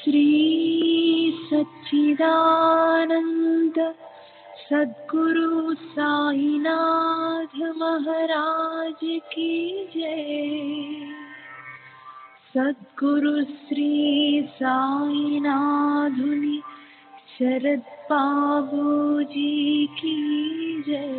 श्री सच्चिदानंद सद्गुरु साईनाथ महाराज की जय। सद्गुरु श्री साईनाथुनि शरद बाबू जी की जय।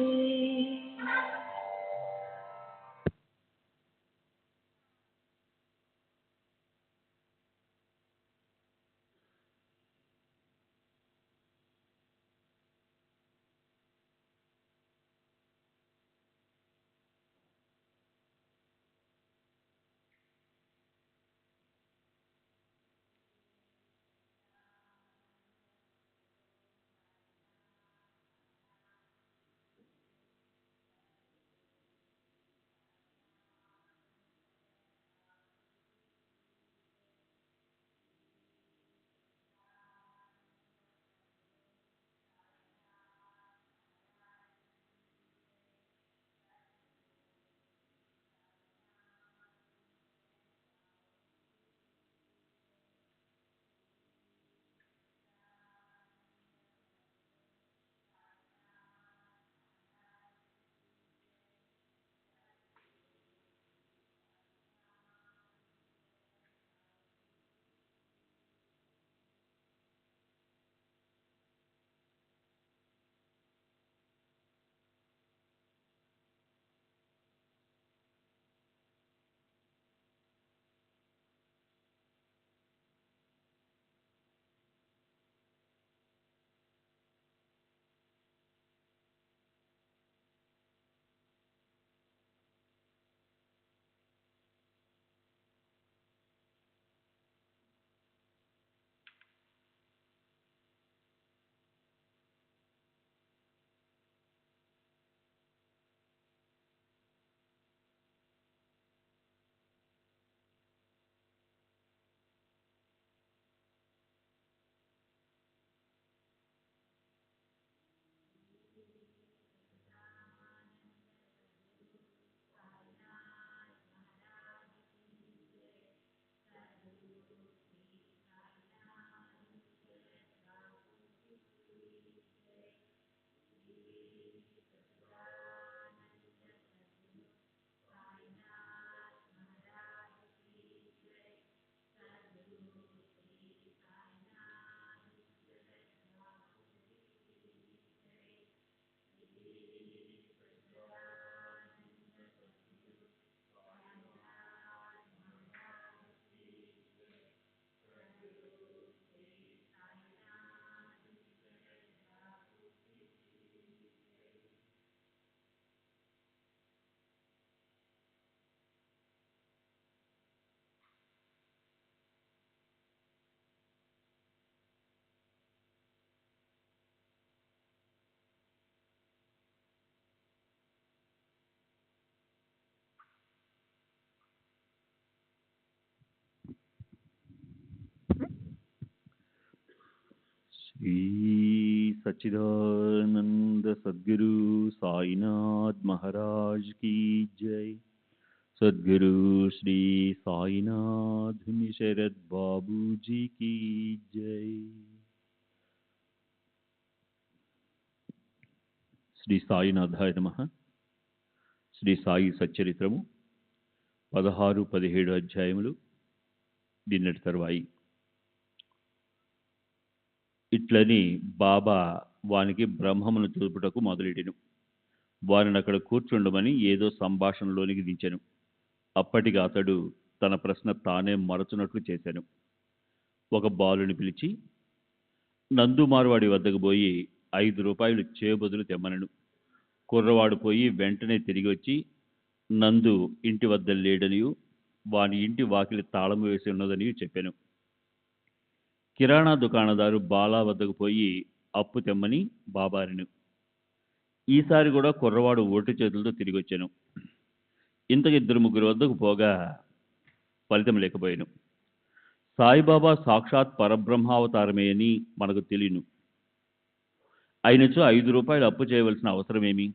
श्री सच्चिदानंद सद्गुरु साईनाथ महाराज की जय। सद्गुरु श्री साईनाथ शरद बाबू जी की जय। శ్రీ సాయినాథాయ నమః. శ్రీ సాయి సచ్చరిత్రము 16-17 అధ్యాయములు నిన్నటి తరువాయి. ఇట్లని బాబా వానికి బ్రహ్మమును చూపుటకు మొదలెడెను. వారిని అక్కడ కూర్చుండమని ఏదో సంభాషణలోనికి దించెను. అప్పటికి అతడు తన ప్రశ్న తానే మరచునట్లు చేశాను. ఒక బాలుని పిలిచి నందుమారువాడి వద్దకు పోయి 5 రూపాయలు చేబదులు తెమ్మనను. కుర్రవాడు పోయి వెంటనే తిరిగి వచ్చి నందు ఇంటి వద్ద లేడనియు వాని ఇంటి వాకిలి తాళము వేసి ఉన్నదనియు చెప్పాను. కిరాణా దుకాణదారు బాలా వద్దకు పోయి అప్పు తెమ్మని బాబారిను. ఈసారి కూడా కుర్రవాడు ఒట్టి చేతులతో తిరిగి వచ్చాను. ఇంతకు 2-3 వద్దకు పోగా ఫలితం లేకపోయాను. సాయిబాబా సాక్షాత్ పరబ్రహ్మావతారమే అని మనకు తెలియను. అయినచో 5 రూపాయలు అప్పు చేయవలసిన అవసరమేమి?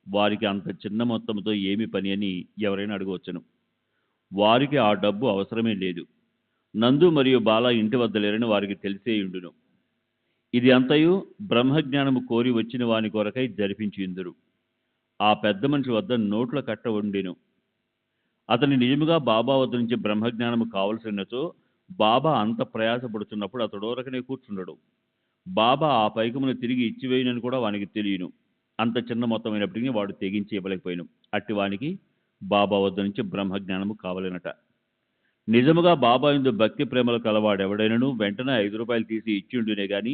వారికి అంత చిన్న మొత్తంతో ఏమి పని అని ఎవరైనా అడగవచ్చును. వారికి ఆ డబ్బు అవసరమే లేదు. నందు మరియు బాల ఇంటి వద్ద లేరని వారికి తెలిసేయుండును. ఇది అంతయు బ్రహ్మజ్ఞానము కోరి వచ్చిన వాని కొరకై జరిపించిందురు. ఆ పెద్ద మనిషి వద్ద నోట్ల కట్ట ఉండెను. అతని నిజముగా బాబా వద్ద నుంచి బ్రహ్మజ్ఞానము కావలసినచో బాబా అంత ప్రయాసపడుతున్నప్పుడు అతడోరకనే కూర్చుండడు. బాబా ఆ పైకమును తిరిగి ఇచ్చివేయనని కూడా వానికి తెలియను. అంత చిన్న మొత్తమైనప్పటికీ వాడు తెగించి ఇవ్వలేకపోయాను. అట్టి వానికి బాబా వద్ద నుంచి బ్రహ్మజ్ఞానము కావలెనట. నిజముగా బాబా యందు భక్తి ప్రేమలు కలవాడెవడైనను వెంటనే 5 రూపాయలు తీసి ఇచ్చిండునే గాని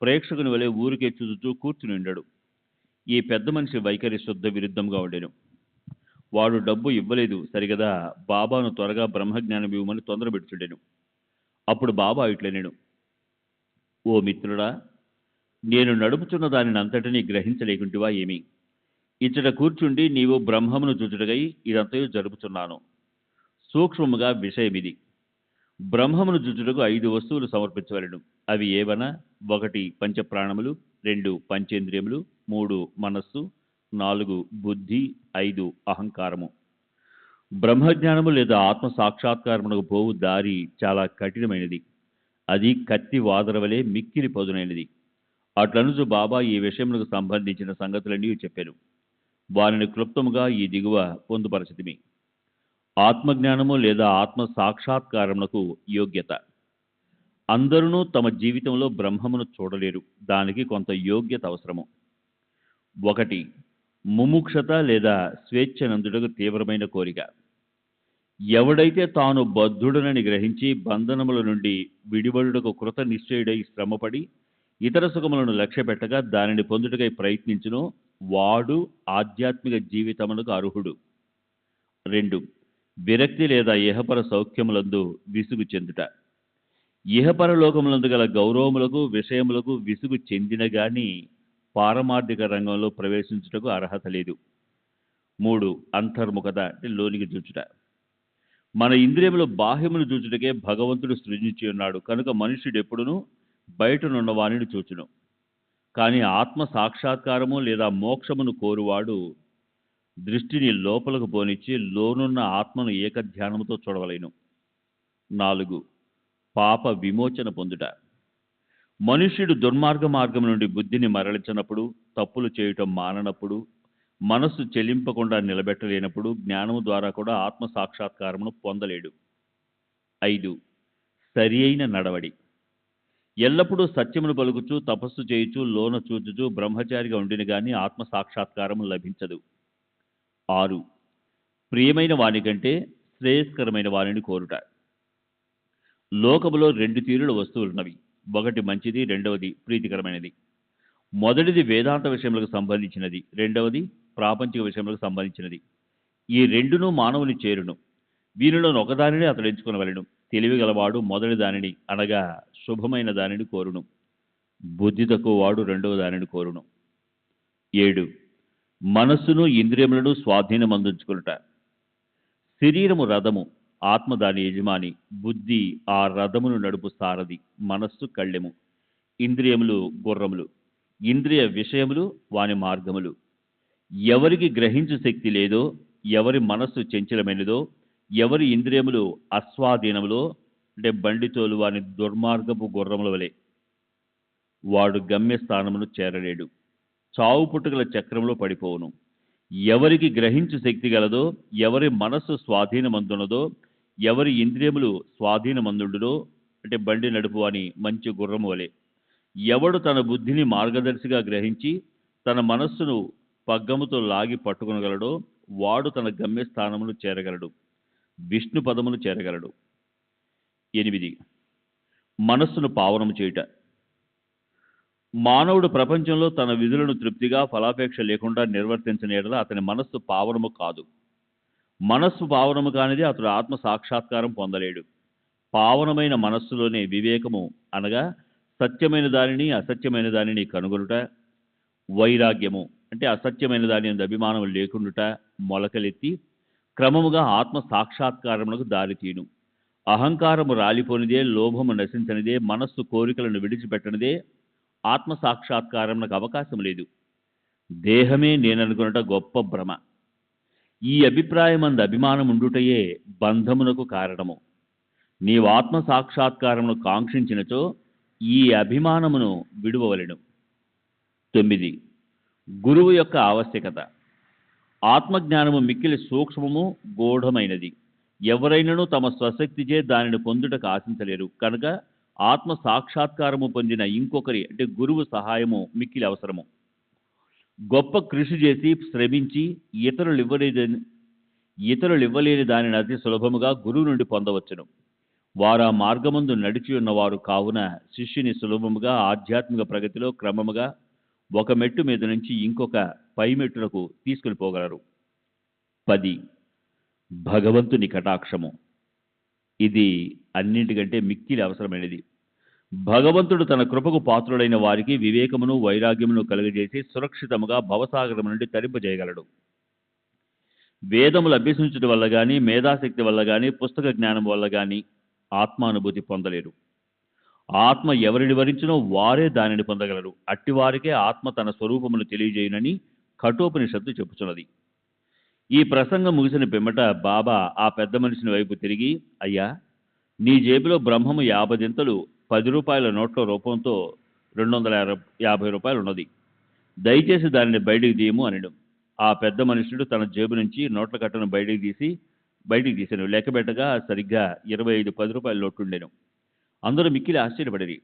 ప్రేక్షకుని వలె ఊరికే చూచుతూ కూర్చుని ఉండడు. ఈ పెద్ద మనిషి వైఖరి శుద్ధ విరుద్ధంగా ఉండెను. వాడు డబ్బు ఇవ్వలేదు సరిగదా, బాబాను త్వరగా బ్రహ్మజ్ఞానం ఇవ్వమని తొందర పెడుచుండెను. అప్పుడు బాబా ఇట్లనెను, ఓ మిత్రుడా, నేను నడుపుచున్న దానిని అంతటినీ గ్రహించలేకుంటివా ఏమి? ఇచ్చట కూర్చుండి నీవు బ్రహ్మమును చూచుటకై ఇదంతయు జరుపుచున్నాను. సూక్ష్మముగా విషయమిది. బ్రహ్మమును చూచుటకు 5 వస్తువులు సమర్పించవలెను. అవి ఏవనా? 1 పంచప్రాణములు, 2 పంచేంద్రియములు, 3 మనస్సు, 4 బుద్ధి, 5 అహంకారము. బ్రహ్మజ్ఞానము లేదా ఆత్మ సాక్షాత్కారమునకు పోవు దారి చాలా కఠినమైనది. అది కత్తి వాదరవలే మిక్కిలి పదునైనది. అట్లనుచు బాబా ఈ విషయములకు సంబంధించిన సంగతులన్నీ చెప్పాను. వారిని క్లుప్తముగా ఈ దిగువ పొందుపరచితిమి. ఆత్మజ్ఞానము లేదా ఆత్మ సాక్షాత్కారమునకు యోగ్యత. అందరూ తమ జీవితంలో బ్రహ్మమును చూడలేరు. దానికి కొంత యోగ్యత అవసరము. 1 ముముక్షత లేదా స్వేచ్ఛనందుటకు తీవ్రమైన కోరిక. ఎవడైతే తాను బద్ధుడనని గ్రహించి బంధనముల నుండి విడివడుటకు కృత నిశ్చయుడై శ్రమపడి ఇతర సుఖములను లక్ష్యపెట్టగా దానిని పొందుటకై ప్రయత్నించునో వాడు ఆధ్యాత్మిక జీవితమునకు అర్హుడు. 2 విరక్తి లేదా ఇహపర సౌఖ్యములందు విసుగు చెందుట. ఇహపర లోకములందు గల గౌరవములకు విషయములకు విసుగు చెందిన గాని పారమార్థిక రంగంలో ప్రవేశించుటకు అర్హత లేదు. 3 అంతర్ముఖత అంటే లోనికి చూచుట. మన ఇంద్రియములు బాహ్యమును చూచుటకే భగవంతుడు సృజించి ఉన్నాడు కనుక మనుష్యుడు ఎప్పుడునూ బయటనున్న వానిని చూచును. కానీ ఆత్మ సాక్షాత్కారము లేదా మోక్షమును కోరువాడు దృష్టిని లోపలకు పోనిచ్చి లోనున్న ఆత్మను ఏకధ్యానముతో చూడవలెను. 4 పాప విమోచన పొందుట. మనుష్యుడు దుర్మార్గ మార్గం నుండి బుద్ధిని మరలించినప్పుడు, తప్పులు చేయటం మాననప్పుడు, మనస్సు చెల్లింపకుండా నిలబెట్టలేనప్పుడు జ్ఞానము ద్వారా కూడా ఆత్మ సాక్షాత్కారమును పొందలేడు. 5 సరి అయిన నడవడి. ఎల్లప్పుడూ సత్యమును పలుకుచూ తపస్సు చేయుచూ లోన చూచుచూ బ్రహ్మచారిగా ఉండిన గాని ఆత్మ సాక్షాత్కారము లభించదు. 6 ప్రియమైన వాని కంటే శ్రేయస్కరమైన వానిని కోరుట. లోకములో 2 తీరుల వస్తువులున్నవి. 1 మంచిది, రెండవది ప్రీతికరమైనది. మొదటిది వేదాంత విషయములకు సంబంధించినది, రెండవది ప్రాపంచిక విషయములకు సంబంధించినది. ఈ రెండును మానవుని చేరును. వీనిలో ఒకదానిని అతడు ఎంచుకునవలెను. తెలివి గలవాడు మొదటి దానిని అనగా శుభమైన దానిని కోరును. బుద్ధి తక్కువ వాడు రెండవ దానిని కోరును. 7 మనస్సును ఇంద్రియములను స్వాధీనమందుంచుకునుట. శరీరము రథము, ఆత్మ దాని యజమాని, బుద్ధి ఆ రథమును నడుపు సారథి, మనస్సు కళ్ళెము, ఇంద్రియములు గుర్రములు, ఇంద్రియ విషయములు వాని మార్గములు. ఎవరికి గ్రహించు శక్తి లేదో, ఎవరి మనస్సు చంచలమైనదో, ఎవరి ఇంద్రియములు అస్వాధీనములో అంటే బండితోలు వాని దుర్మార్గపు గుర్రముల వలె వాడు గమ్యస్థానమును చేరలేడు. చావు పుట్టుకల చక్రంలో పడిపోవును. ఎవరికి గ్రహించు శక్తి గలదో, ఎవరి మనస్సు స్వాధీనమందున్నదో, ఎవరి ఇంద్రియములు స్వాధీనమందుండునో అంటే బండి నడుపు అని మంచి గుర్రము వలె ఎవడు తన బుద్ధిని మార్గదర్శిగా గ్రహించి తన మనస్సును పగ్గముతో లాగి పట్టుకొనగలడో వాడు తన గమ్యస్థానమును చేరగలడు, విష్ణు పదమును చేరగలడు. 8 మనస్సును పావనము చేయుట. మానవుడు ప్రపంచంలో తన విధులను తృప్తిగా ఫలాపేక్ష లేకుండా నిర్వర్తించని యెడల అతని మనస్సు పావనము కాదు. మనస్సు పావనము కానిది అతడు ఆత్మ సాక్షాత్కారం పొందలేడు. పావనమైన మనస్సులోనే వివేకము అనగా సత్యమైన దానిని అసత్యమైన దానిని కనుగొనుట, వైరాగ్యము అంటే అసత్యమైన దాని యందు అభిమానం లేకుండుట మొలకలెత్తి క్రమముగా ఆత్మ సాక్షాత్కారమునకు దారితీయును. అహంకారము రాలిపోనిదే, లోభము నశించనిదే, మనస్సు కోరికలను విడిచిపెట్టనిదే ఆత్మ సాక్షాత్కారమునకు అవకాశం లేదు. దేహమే నేననుకున్నట గొప్ప భ్రమ. ఈ అభిప్రాయమందు అభిమానం ఉండుటయే బంధమునకు కారణము. నీవు ఆత్మ సాక్షాత్కారమును కాంక్షించినచో ఈ అభిమానమును విడువవలెను. 9. గురువు యొక్క ఆవశ్యకత. ఆత్మజ్ఞానము మిక్కిలి సూక్ష్మము, గూఢమైనది. ఎవరైనను తమ స్వశక్తిచే దానిని పొందుటకు ఆశించలేరు. కనుక ఆత్మ సాక్షాత్కారము పొందిన ఇంకొకరి అంటే గురువు సహాయము మిక్కిలి అవసరము. గొప్ప కృషి చేసి శ్రమించి ఇతరులు ఇవ్వలేని దానిని అతి సులభముగా గురువు నుండి పొందవచ్చును. వారు ఆ మార్గమందు నడిచి ఉన్నవారు కావున శిష్యుని సులభముగా ఆధ్యాత్మిక ప్రగతిలో క్రమముగా ఒక మెట్టు మీద నుంచి ఇంకొక పై మెట్టులకు తీసుకుని పోగలరు. 10. భగవంతుని కటాక్షము. ఇది అన్నింటికంటే మిక్కిలి అవసరమైనది. భగవంతుడు తన కృపకు పాత్రుడైన వారికి వివేకమును వైరాగ్యమును కలుగజేసి సురక్షితముగా భవసాగరం నుండి తరింపజేయగలడు. వేదములు అభ్యసించడం వల్ల కానీ, మేధాశక్తి వల్ల కానీ, పుస్తక జ్ఞానం వల్ల కానీ ఆత్మానుభూతి పొందలేరు. ఆత్మ ఎవరిని వరించినో వారే దానిని పొందగలరు. అట్టివారికే ఆత్మ తన స్వరూపమును తెలియజేయునని కఠోపనిషత్తు చెప్పుచున్నది. ఈ ప్రసంగం ముగిసిన పిమ్మట బాబా ఆ పెద్ద మనిషిని వైపు తిరిగి, అయ్యా, నీ జేబులో బ్రహ్మము 50 దింతలు 10 రూపాయల నోట్ల రూపంతో 250 రూపాయలు ఉన్నది. దయచేసి దానిని బయటికి తీయము అనడం. ఆ పెద్ద మనుషుడు తన జేబు నుంచి నోట్ల కట్టను బయటికి తీశాను. లెక్కబెట్టగా సరిగ్గా 25 10 రూపాయల నోట్లుండెను. అందరూ మిక్కిలి ఆశ్చర్యపడిరి.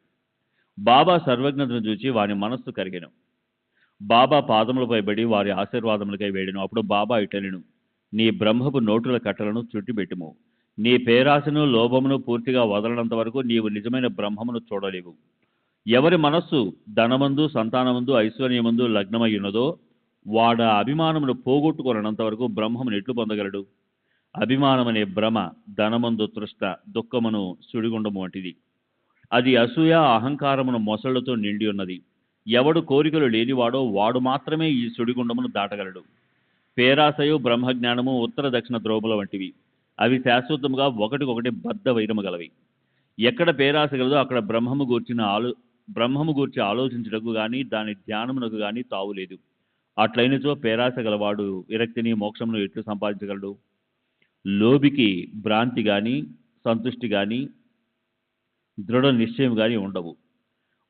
బాబా సర్వజ్ఞతను చూచి వారి మనస్సు కరిగెను. బాబా పాదములపై పడి వారి ఆశీర్వాదములకై వేడెను. అప్పుడు బాబా ఇటనెను, నీ బ్రహ్మపు నోటుల కట్టలను చుట్టిపెట్టుము. నీ పేరాశను లోభమును పూర్తిగా వదలనంత వరకు నీవు నిజమైన బ్రహ్మమును చూడలేవు. ఎవరి మనస్సు ధనమందు, సంతానమందు, ఐశ్వర్యమందు లగ్నమై ఉన్నదో వాడ అభిమానమును పోగొట్టుకొనంత వరకు బ్రహ్మమును ఎట్లు పొందగలడు? అభిమానమనే భ్రమ ధనమందు తృష్ట, దుఃఖమును సుడిగుండము వంటిది. అది అసూయ అహంకారమును మొసళ్లతో నిండి ఉన్నది. ఎవడు కోరికలు లేనివాడో వాడు మాత్రమే ఈ సుడిగుండమును దాటగలడు. పేరాశయు బ్రహ్మజ్ఞానము ఉత్తర దక్షిణ ధ్రువముల వంటివి. అవి శాశ్వతముగా ఒకటికొకటి బద్ధ వైరము గలవి. ఎక్కడ పేరాశ గలదో అక్కడ బ్రహ్మము గూర్చి ఆలోచించుటకు గాని దాని ధ్యానమునకు గాని తావులేదు. అట్లయినచో పేరాశ గలవాడు విరక్తిని మోక్షమును ఎట్లు సంపాదించగలడు? లోబికి భ్రాంతి గాని, సంతుష్టి గాని, దృఢ నిశ్చయం గాని ఉండవు.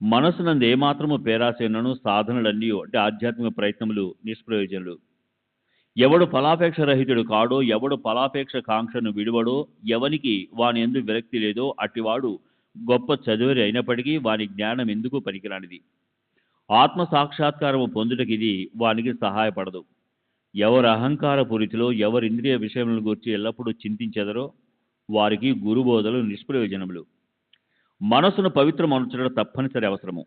మనసునందు ఏమాత్రము పేరాశయనను సాధనలన్నీ అంటే ఆధ్యాత్మిక ప్రయత్నములు నిష్ప్రయోజనులు. ఎవడు ఫలాపేక్ష రహితుడు కాడో, ఎవడు ఫలాపేక్ష కాంక్షను విడువడో, ఎవనికి వాని యందు విరక్తి లేదో అట్టివాడు గొప్ప చదువరి అయినప్పటికీ వాని జ్ఞానం ఎందుకు పనికిరానిది. ఆత్మ సాక్షాత్కారము పొందుటకి ఇది వానికి సహాయపడదు. ఎవరు అహంకార పూరితిలో, ఎవరు ఇంద్రియ విషయములను గురించి ఎల్లప్పుడూ చింతించెదరో వారికి గురుబోధలు నిష్ప్రయోజనములు. మనసును పవిత్రమనర్చడం తప్పనిసరి అవసరము.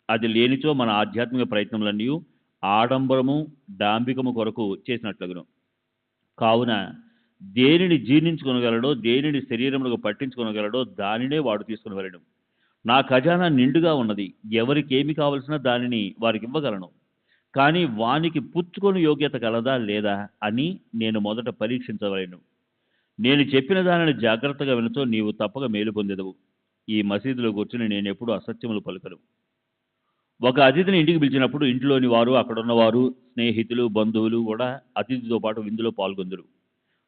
అది లేనిచో మన ఆధ్యాత్మిక ప్రయత్నములన్నీ ఆడంబరము, డాంబికము కొరకు చేసినట్లుగును. కావున దేనిని జీర్ణించుకొనగలడో, దేనిని శరీరములకు పట్టించుకొనగలడో దానినే వాడు తీసుకుని వెళ్ళడం. నా ఖజానా నిండుగా ఉన్నది, ఎవరికి ఏమి కావలసిన దానిని వారికి ఇవ్వగలను. కానీ వానికి పుచ్చుకొని యోగ్యత కలదా లేదా అని నేను మొదట పరీక్షించవలేను. నేను చెప్పిన దానిని జాగ్రత్తగా వినచో నీవు తప్పక మేలు పొందెదవు. ఈ మసీదులో కూర్చుని నేను ఎప్పుడూ అసత్యములు పలుకను. ఒక అతిథిని ఇంటికి పిలిచినప్పుడు ఇంట్లోని వారు, అక్కడున్నవారు, స్నేహితులు, బంధువులు కూడా అతిథితో పాటు విందులో పాల్గొందురు.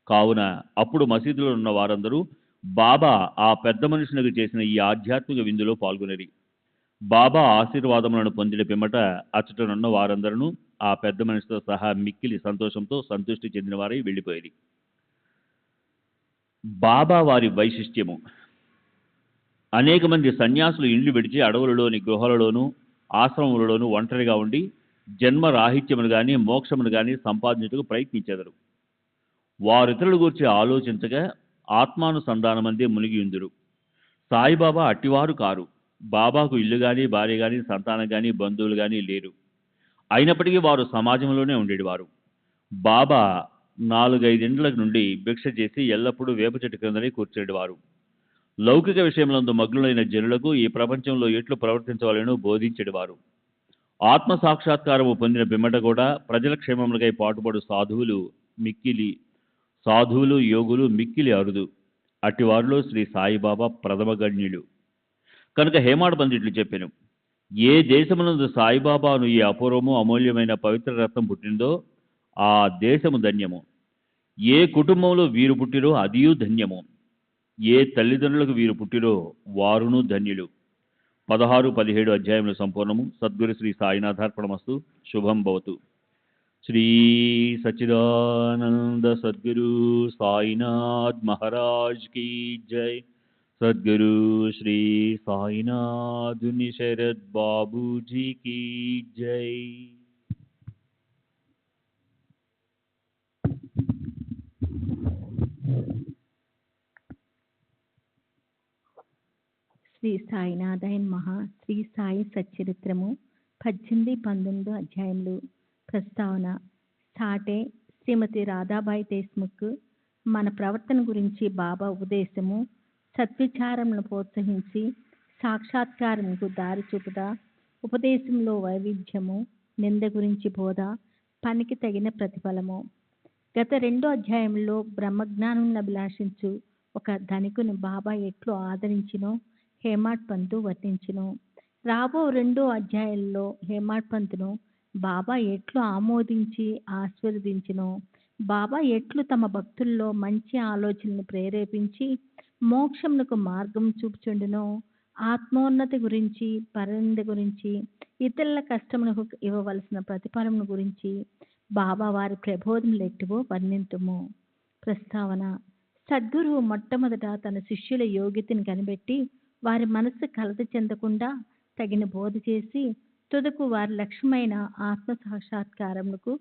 కావున అప్పుడు మసీదులో ఉన్న వారందరూ బాబా ఆ పెద్ద మనుషునికి చేసిన ఈ ఆధ్యాత్మిక విందులో పాల్గొనేరి. బాబా ఆశీర్వాదములను పొందిన పిమ్మట అచ్చటనున్న వారందరూ ఆ పెద్ద మనిషితో సహా మిక్కిలి సంతోషంతో సంతృష్టి చెందిన వారై వెళ్ళిపోయేది. బాబా వారి వైశిష్ట్యము. అనేక మంది సన్యాసులు ఇండ్లు విడిచి అడవులలోని గుహలలోనూ ఆశ్రమములలోనూ ఒంటరిగా ఉండి జన్మ రాహిత్యమును గాని మోక్షమును గాని సంపాదించుటకు ప్రయత్నించెదరు. వారితరుల గురించి ఆలోచించగా ఆత్మానుసంధానమందే మునిగియుందురు. సాయిబాబా అట్టివారు కారు. బాబాకు ఇల్లు గాని, భార్య గాని, సంతానం గాని, బంధువులు గాని లేరు. అయినప్పటికీ వారు సమాజంలోనే ఉండేవారు. బాబా 4-5 ఇండ్ల నుండి భిక్ష చేసి ఎల్లప్పుడూ వేప చెట్టు క్రిందనే కూర్చునేవారు. లౌకిక విషయములందు మగ్నులైన జనులకు ఈ ప్రపంచంలో ఎట్లు ప్రవర్తించవాలని బోధించేవారు. ఆత్మ సాక్షాత్కారము పొందిన పిమ్మట కూడా ప్రజల క్షేమములకై పాటుపడు సాధువులు యోగులు మిక్కిలి అరుదు. అట్టివారిలో శ్రీ సాయిబాబా ప్రథమ గణ్యుడు. కనుక హేమాడ్ పండిట్లు చెప్పాను, ఏ దేశమునందు సాయిబాబాను ఈ అపూర్వము అమూల్యమైన పవిత్ర రత్నం పుట్టిందో ఆ దేశము ధన్యము. ఏ కుటుంబంలో వీరు పుట్టిరో అదియూ ధన్యము. ఏ తల్లిదండ్రులకు వీరు పుట్టిరో వారును ధన్యులు. 16-17 అధ్యాయములు సంపూర్ణము. సద్గురు శ్రీ సాయినాథార్పణమస్తు. శుభం భవతు. శ్రీ సచ్చిదానంద సద్గురు సాయినాథ్ మహారాజ్ की जय. सद्गुरु श्री साईनाथ शरद बाबू जी की जय. శ్రీ సాయినాథాయ నమః. శ్రీ సాయి సచ్చరిత్రము 18-19 అధ్యాయములు. ప్రస్తావన. సాటే శ్రీమతి రాధాబాయి దేశ్ముఖ్ మన ప్రవర్తన గురించి బాబా ఉపదేశము, సద్విచారములను ప్రోత్సహించి సాక్షాత్కారముకు దారి చూపుట, ఉపదేశంలో వైవిధ్యము, నింద గురించి బోధ, పనికి తగిన ప్రతిఫలము. గత 2 అధ్యాయంలో బ్రహ్మజ్ఞానం అభిలాషించు ఒక ధనికుని బాబా ఎట్లు ఆదరించినో హేమాడ్ పంతు వర్ణించును. రాబో 2 అధ్యాయాల్లో హేమాడ్ పంతును బాబా ఎట్లు ఆమోదించి ఆశీర్వదించును, బాబా ఎట్లు తమ భక్తుల్లో మంచి ఆలోచనను ప్రేరేపించి మోక్షమునకు మార్గం చూపుచుండునో, ఆత్మోన్నతి గురించి, పరనింద గురించి, ఇతరుల కష్టమునకు ఇవ్వవలసిన ప్రతిఫలమును గురించి బాబా వారి ప్రబోధములు ఎట్టువో వర్ణింతుము. ప్రస్తావన. సద్గురువు మొట్టమొదట తన శిష్యుల యోగ్యతను కనిపెట్టి వారి మనస్సు కలత చెందకుండా తగిన బోధ చేసి తుదకు వారి లక్ష్యమైన ఆత్మ సాక్షాత్కారమునకు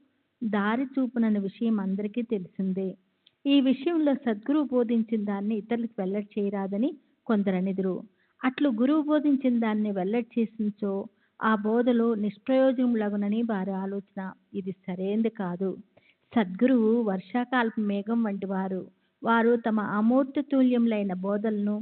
దారి చూపునన్న విషయం అందరికీ తెలిసిందే. ఈ విషయంలో సద్గురువు బోధించిన దాన్ని ఇతరులకు వెల్లడి చేయరాదని కొందరనిదురు. అట్లు గురువు బోధించిన దాన్ని వెల్లడి చేసించో ఆ బోధలో నిష్ప్రయోజనములగునని వారి ఆలోచన. ఇది సరైనది కాదు. సద్గురువు వర్షాకాలపు మేఘం వంటి వారు. వారు తమ అమూర్తతుల్యములైన బోధలను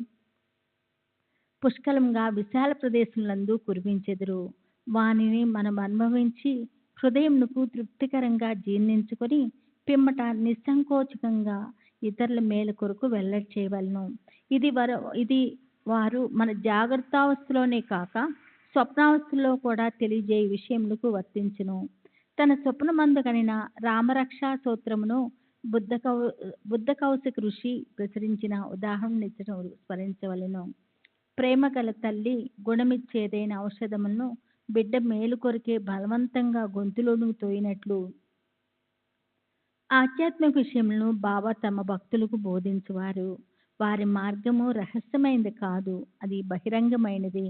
పుష్కలంగా విశాల ప్రదేశములందు కురిపించెదరు. వానిని మనం అనుభవించి హృదయమునకు తృప్తికరంగా జీర్ణించుకొని పిమ్మట నిస్సంకోచకంగా ఇతరుల మేలు కొరకు వెల్లడి చేయవలను. ఇది వారు మన జాగ్రత్తావస్థలోనే కాక స్వప్నావస్థలో కూడా తెలియజేయ విషయములకు వర్తించును. తన స్వప్నమందు కనిన రామరక్షా సూత్రమును బుద్ధ కౌశిక ఋషి ప్రచురించిన ఉదాహరణ స్మరించవలను. ప్రేమ గల తల్లి గుణమిచ్చేదైన ఔషధములను బిడ్డ మేలు కొరికే బలవంతంగా గొంతులోను తోయినట్లు ఆధ్యాత్మిక విషయములను బాబా తమ భక్తులకు బోధించువారు. వారి మార్గము రహస్యమైనది కాదు, అది బహిరంగమైనది.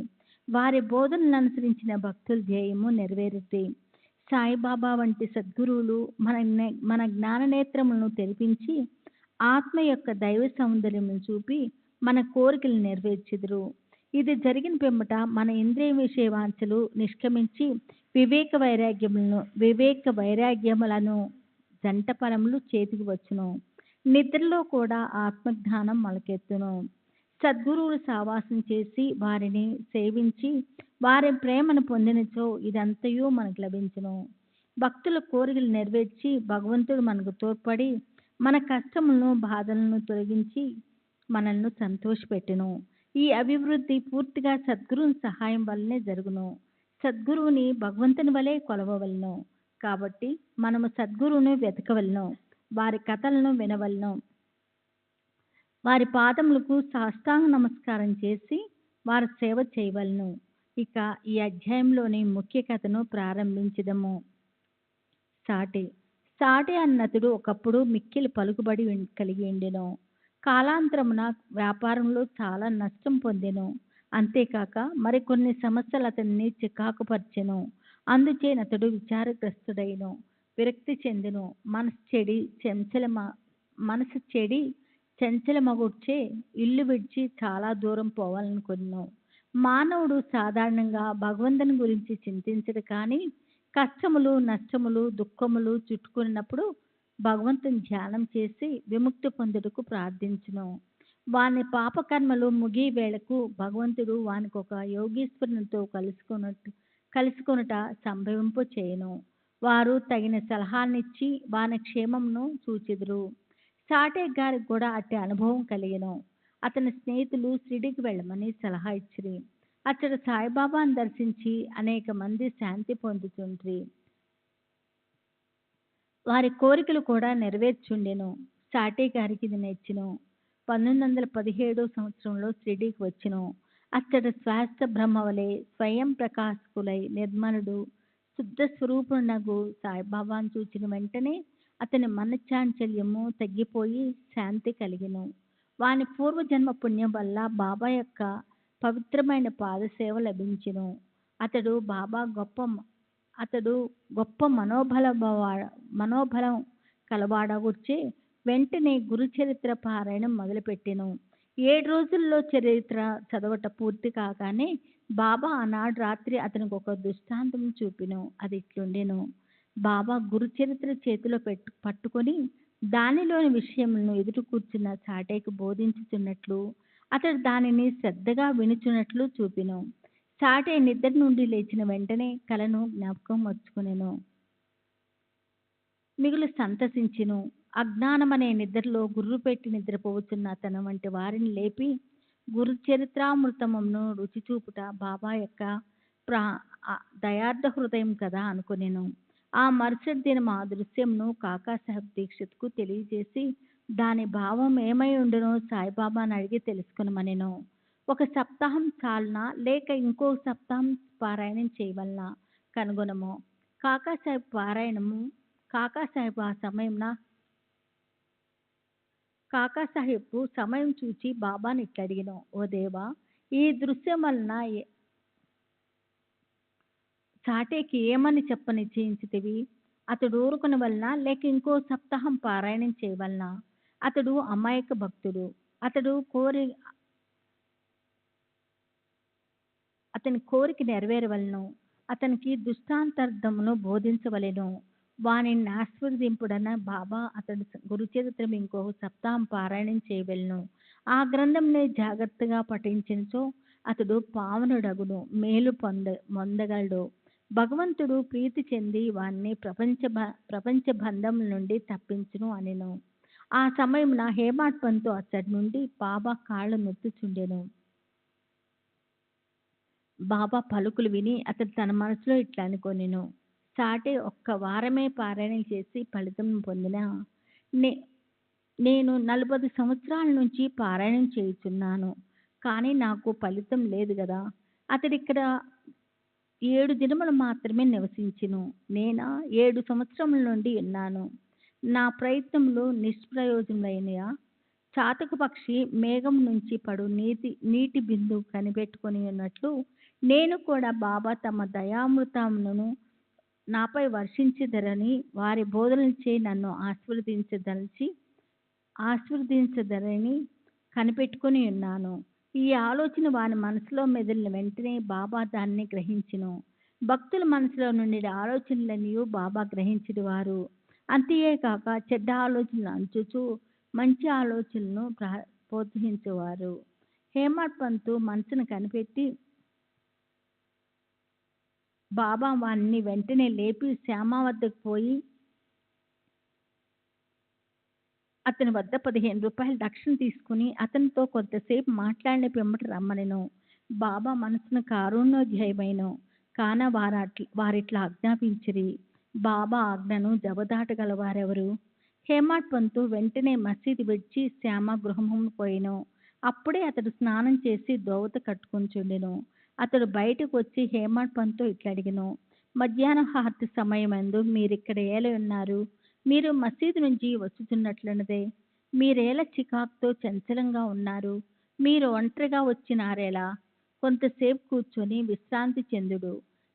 వారి బోధనలను అనుసరించిన భక్తుల ధ్యేయము నెరవేరుతుంది. సాయిబాబా వంటి సద్గురువులు మన జ్ఞాననేత్రములను తెరిపించి ఆత్మ యొక్క దైవ సౌందర్యమును చూపి మన కోరికలు నెరవేర్చెదరు. ఇది జరిగిన పిమ్మట మన ఇంద్రియ విషయ వాంఛలు నిష్క్రమించి వివేక వైరాగ్యములను జంట ఫలములు చేతికి వచ్చును. నిద్రలో కూడా ఆత్మజ్ఞానం మొలకెత్తును. సద్గురువులు సావాసం చేసి వారిని సేవించి వారి ప్రేమను పొందినచో ఇదంతయు మనకు లభించును. భక్తుల కోరికలు నెరవేర్చి భగవంతుడు మనకు తోడ్పడి మన కష్టములను బాధలను తొలగించి మనల్ని సంతోషపెట్టును. ఈ అభివృద్ధి పూర్తిగా సద్గురువుని సహాయం వల్లనే జరుగును. సద్గురువుని భగవంతుని వలె కొలవవలను. కాబట్టి మనము సద్గురువును వెతకవలను, వారి కథలను వినవలను, వారి పాదములకు సాష్టాంగ నమస్కారం చేసి వారి సేవ చేయవలను. ఇక ఈ అధ్యాయంలోని ముఖ్య కథను ప్రారంభించదము. సాటి అన్నతుడు ఒకప్పుడు మిక్కిలి పలుకుబడి కలిగి ఉండెను. కాలాంతరమున వ్యాపారంలో చాలా నష్టం పొందెను. అంతేకాక మరికొన్ని సమస్యలు అతన్ని చికాకుపరిచెను. అందుచేనతడు విచారగ్రస్తుడైను, విరక్తి చెందెను. మనసు చెడి చంచలమగుడ్చే ఇల్లు విడిచి చాలా దూరం పోవాలనుకున్నాను. మానవుడు సాధారణంగా భగవంతుని గురించి చింతించడు, కానీ కష్టములు, నష్టములు, దుఃఖములు చుట్టుకున్నప్పుడు భగవంతుని ధ్యానం చేసి విముక్తి పొందుటకు ప్రార్థించును. వాని పాపకర్మలు ముగి వేళకు భగవంతుడు వానికి ఒక యోగీశ్వరునితో కలుసుకొనుట సంభవింపు చేయను. వారు తగిన సలహానిచ్చి వాని క్షేమమును సూచెదురు. సాటే గారికి కూడా అట్టి అనుభవం కలిగెను. అతని స్నేహితులు షిరిడీకి వెళ్ళమని సలహా ఇచ్చిరి. అతడు సాయిబాబాను దర్శించి అనేక మంది శాంతి పొందుతుండ్రి. వారి కోరికలు కూడా నెరవేర్చుండెను. సాటే గారికి ఇది నచ్చెను. 1917 సంవత్సరంలో షిరిడీకి వచ్చెను. అచ్చట శ్వాస బ్రహ్మ వలె స్వయం ప్రకాశకులై నిర్మలుడు శుద్ధ స్వరూపునగు సాయిబాబాను చూచిన వెంటనే అతని మనశ్చాంచల్యము తగ్గిపోయి శాంతి కలిగెను. వాని పూర్వజన్మ పుణ్యం వల్ల బాబా యొక్క పవిత్రమైన పాదసేవ లభించెను. అతడు గొప్ప మనోబలం కలవాడగుర్చే వెంటనే గురుచరిత్ర పారాయణం మొదలుపెట్టెను. 7 రోజుల్లో చరిత్ర చదవట పూర్తి కాగానే బాబా ఆనాడు రాత్రి అతనికి ఒక దృష్టాంతం చూపెను. అది ఇట్లుండెను. బాబా గురుచరిత్ర చేతిలో పట్టుకొని దానిలోని విషయములను ఎదుట కూర్చున్న సాటేకి బోధించుచున్నట్లు అతడు దానిని శ్రద్ధగా వినుచున్నట్లు చూపెను. సాటే నిద్ర నుండి లేచిన వెంటనే కలను జ్ఞాపకం వచ్చుకొనెను. మిగులు సంతసించెను. అజ్ఞానమనే నిద్రలో గుర్రు పెట్టి నిద్రపోవచ్చున్న తన వంటి వారిని లేపి గురు చరిత్రామృతమును రుచి చూపుట బాబా యొక్క దయార్థ హృదయం కదా అనుకొనెను. ఆ మరుసటి దినం ఆ దృశ్యంను కాకాసాహెబ్ దీక్షిత్కు తెలియజేసి దాని భావం ఏమై ఉండునో సాయిబాబాను అడిగి తెలుసుకునమనెను. 1 సప్తాహం చాలునా లేక ఇంకో సప్తాహం పారాయణం చేయవలనా కనుగొనము. కాకాసాహెబ్ సమయం చూచి బాబాని ఇట్లడిగెను. ఓ దేవా, ఈ దృశ్యం వలన సాటేకి ఏమని చెప్ప నిశ్చయించితివి? అతడు ఊరుకుని వలన లేక ఇంకో సప్తాహం పారాయణం చేయవలనా? అతడు అమాయక భక్తుడు. అతని కోరిక నెరవేరవలను. అతనికి దుష్టాంతర్థమును బోధించవలెను. వానిని ఆశీర్వదింపుడన్న బాబా అతడు గురుచరిత్రం ఇంకో సప్తాహం పారాయణం చేయవలెను. ఆ గ్రంథంని జాగ్రత్తగా పఠించినచో అతడు పావనుడగును, మేలు పొందగలడు. భగవంతుడు ప్రీతి చెంది వాణ్ణి ప్రపంచ బంధముల నుండి తప్పించును అనెను. ఆ సమయమున హేమాడ్ పంతు అచ్చటి నుండి బాబా కాళ్ళు నొత్తుచుండెను. బాబా పలుకులు విని అతడు తన మనసులో ఇట్లా అనుకొనెను. సాటే 1 వారమే పారాయణం చేసి ఫలితం పొందిన నేను 40 సంవత్సరాల నుంచి పారాయణం చేయుచున్నాను, కానీ నాకు ఫలితం లేదు గదా. అతడిక్కడ 7 దినములు మాత్రమే నివసించెను. నేనా 7 సంవత్సరముల నుండి ఉన్నాను. నా ప్రయత్నములు నిష్ప్రయోజనమైనయా? చాతక పక్షి మేఘం నుంచి పడు నీటి బిందువు కనిపెట్టుకొని ఉన్నట్లు నేను కూడా బాబా తమ దయామృతమును నాపై వర్షించెదరని వారి బోధనలచే నన్ను ఆశీర్వదించదరని కనిపెట్టుకొని ఉన్నాను. ఈ ఆలోచన వారి మనసులో మెదిలిన వెంటనే బాబా దాన్ని గ్రహించెను. భక్తుల మనసులో నుండి ఆలోచనలన్నీ బాబా గ్రహించేవారు. అంతేకాక చెడ్డ ఆలోచనలు అంచుచూ మంచి ఆలోచనలను ప్రోత్సహించేవారు. హేమాడ్ పంతు మనసును కనిపెట్టి బాబా వాణ్ణి వెంటనే లేపి శ్యామ వద్దకు పోయి అతని వద్ద 15 రూపాయలు దక్షిణ తీసుకుని అతనితో కొంతసేపు మాట్లాడిన పిమ్మట రమ్మనెను. బాబా మనసును కారుణ్యోదయమైను. కాన వారిట్లా ఆజ్ఞాపించిరి. బాబా ఆజ్ఞను జవదాటగలవారెవరు? హేమాడ్ పంతు వెంటనే మసీదు విడిచి శ్యామ గృహము పోయెను. అప్పుడే అతడు స్నానం చేసి దోవత కట్టుకొనిచుండెను. అతడు బయటకు వచ్చి హేమాడ్ పంతు ఇట్లా అడిగెను. మధ్యాహ్నం హారతి సమయమందు మీరిక్కడ ఏల ఉన్నారు? మీరు మసీదు నుంచి వచ్చుతున్నట్లున్నదే. మీరేలా చికాకుతో చంచలంగా ఉన్నారు? మీరు ఒంటరిగా వచ్చినారేలా? కొంతసేపు కూర్చొని విశ్రాంతి చెందుడు.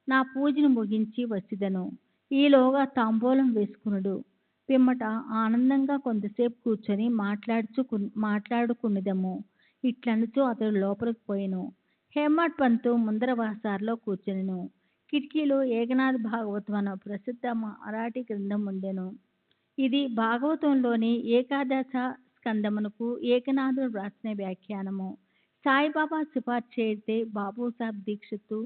నా పూజను ముగించి వచ్చిదను. ఈలోగా తాంబూలం వేసుకునుడు. పిమ్మట ఆనందంగా కొంతసేపు కూర్చొని మాట్లాడుకునిదము. ఇట్లనుచో అతడు లోపలికి పోయెను. హేమాడ్ పంతు ముందర వాసార్లో కూర్చొనెను. కిటికీలో ఏకనాథ భాగవతం అన్న ప్రసిద్ధ మరాఠీ గ్రంథం ఉండెను. ఇది భాగవతంలోని ఏకాదశ స్కందమునకు ఏకనాథుడు వ్రాసిన వ్యాఖ్యానము. సాయిబాబా సిఫార్సు చేస్తే బాబూసాహెబ్ దీక్షిత్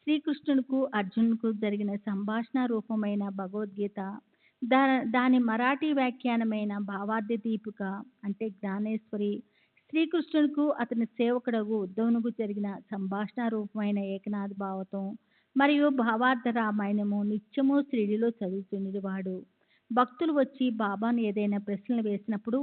శ్రీకృష్ణునికి అర్జునుకు జరిగిన సంభాషణ రూపమైన భగవద్గీత, దాని మరాఠీ వ్యాఖ్యానమైన భావార్థ దీపిక అంటే జ్ఞానేశ్వరి, శ్రీకృష్ణునికి అతని సేవకుడగు ఉద్ధవునికి జరిగిన సంభాషణ రూపమైన ఏకనాథ భాగవతం మరియు భావార్థ రామాయణము నిత్యము షిరిడీలో చదువుతుండేవాడు. భక్తులు వచ్చి బాబాను ఏదైనా ప్రశ్నలు వేసినప్పుడు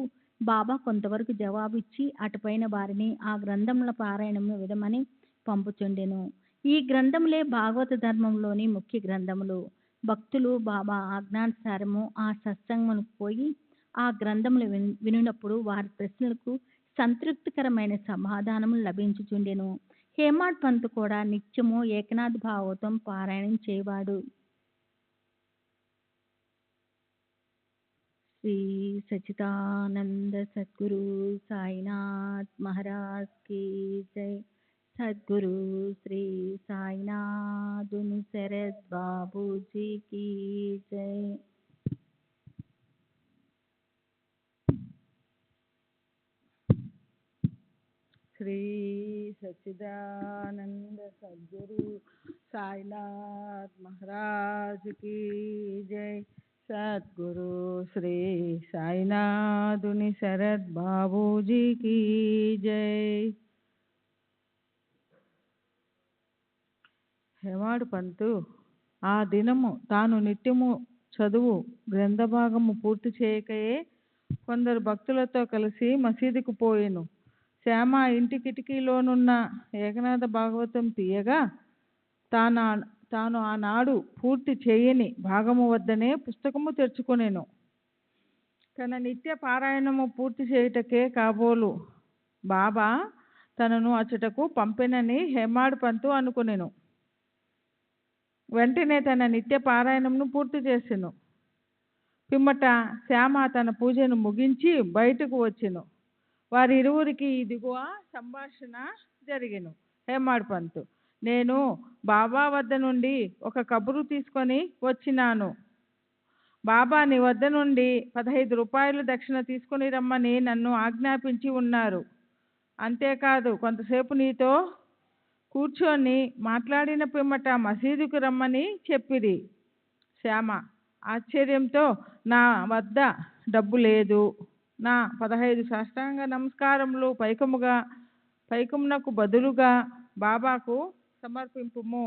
బాబా కొంతవరకు జవాబిచ్చి అటుపైన వారిని ఆ గ్రంథముల పారాయణము విధమని పంపుచుండెను. ఈ గ్రంథములే భాగవత ధర్మంలోని ముఖ్య గ్రంథములు. భక్తులు బాబా ఆజ్ఞానుసారము ఆ సత్సంగములకు పోయి ఆ గ్రంథములు వినునప్పుడు వారి ప్రశ్నలకు సంతృప్తికరమైన సమాధానము లభించుచుండెను. హేమాడ్ పంత్ కూడా నిత్యము ఏకనాథ్ భాగవతం పారాయణం చేయవాడు. శ్రీ సచిదానంద సద్గురు సాయినాథ్ మహారాజ్ की जय. सद्गुरु श्री साईनाथ शरद बाबू जी की जय. श्री सच्चिदानंद सद्गुरु साईनाथ महाराज की जय. सद्गुरु श्री साईनाथ शरद बाबू जी की जय. హేమాడ్ పంతు ఆ దినము తాను నిత్యము చదువు గ్రంథభాగము పూర్తి చేయకయే కొందరు భక్తులతో కలిసి మసీదుకు పోయెను. శ్యామ ఇంటి కిటికీలోనున్న ఏకనాథ భాగవతం తీయగా తాను ఆనాడు పూర్తి చేయని భాగము వద్దనే పుస్తకము తెరుచుకొనెను. తన నిత్య పారాయణము పూర్తి చేయుటకే కాబోలు బాబా తనను అచ్చటకు పంపెనని హేమాడ్ పంతు అనుకొనెను. వెంటనే తన నిత్య పారాయణమును పూర్తి చేసెను. పిమ్మట శ్యామ తన పూజను ముగించి బయటకు వచ్చెను. వారిరువురికి ఇదిగో సంభాషణ జరిగెను. హేమాడ్ పంతు, నేను బాబా వద్ద నుండి ఒక కబురు తీసుకొని వచ్చినాను. బాబా నీ వద్ద నుండి 15 రూపాయలు దక్షిణ తీసుకొని రమ్మని నన్ను ఆజ్ఞాపించి ఉన్నారు. అంతేకాదు కొంతసేపు నీతో కూర్చొని మాట్లాడిన పిమ్మట మసీదుకు రమ్మని చెప్పిరి. శ్యామ ఆశ్చర్యంతో, నా వద్ద డబ్బు లేదు, నా 15 సాష్టాంగ నమస్కారములు పైకమునకు బదులుగా బాబాకు సమర్పింపుము.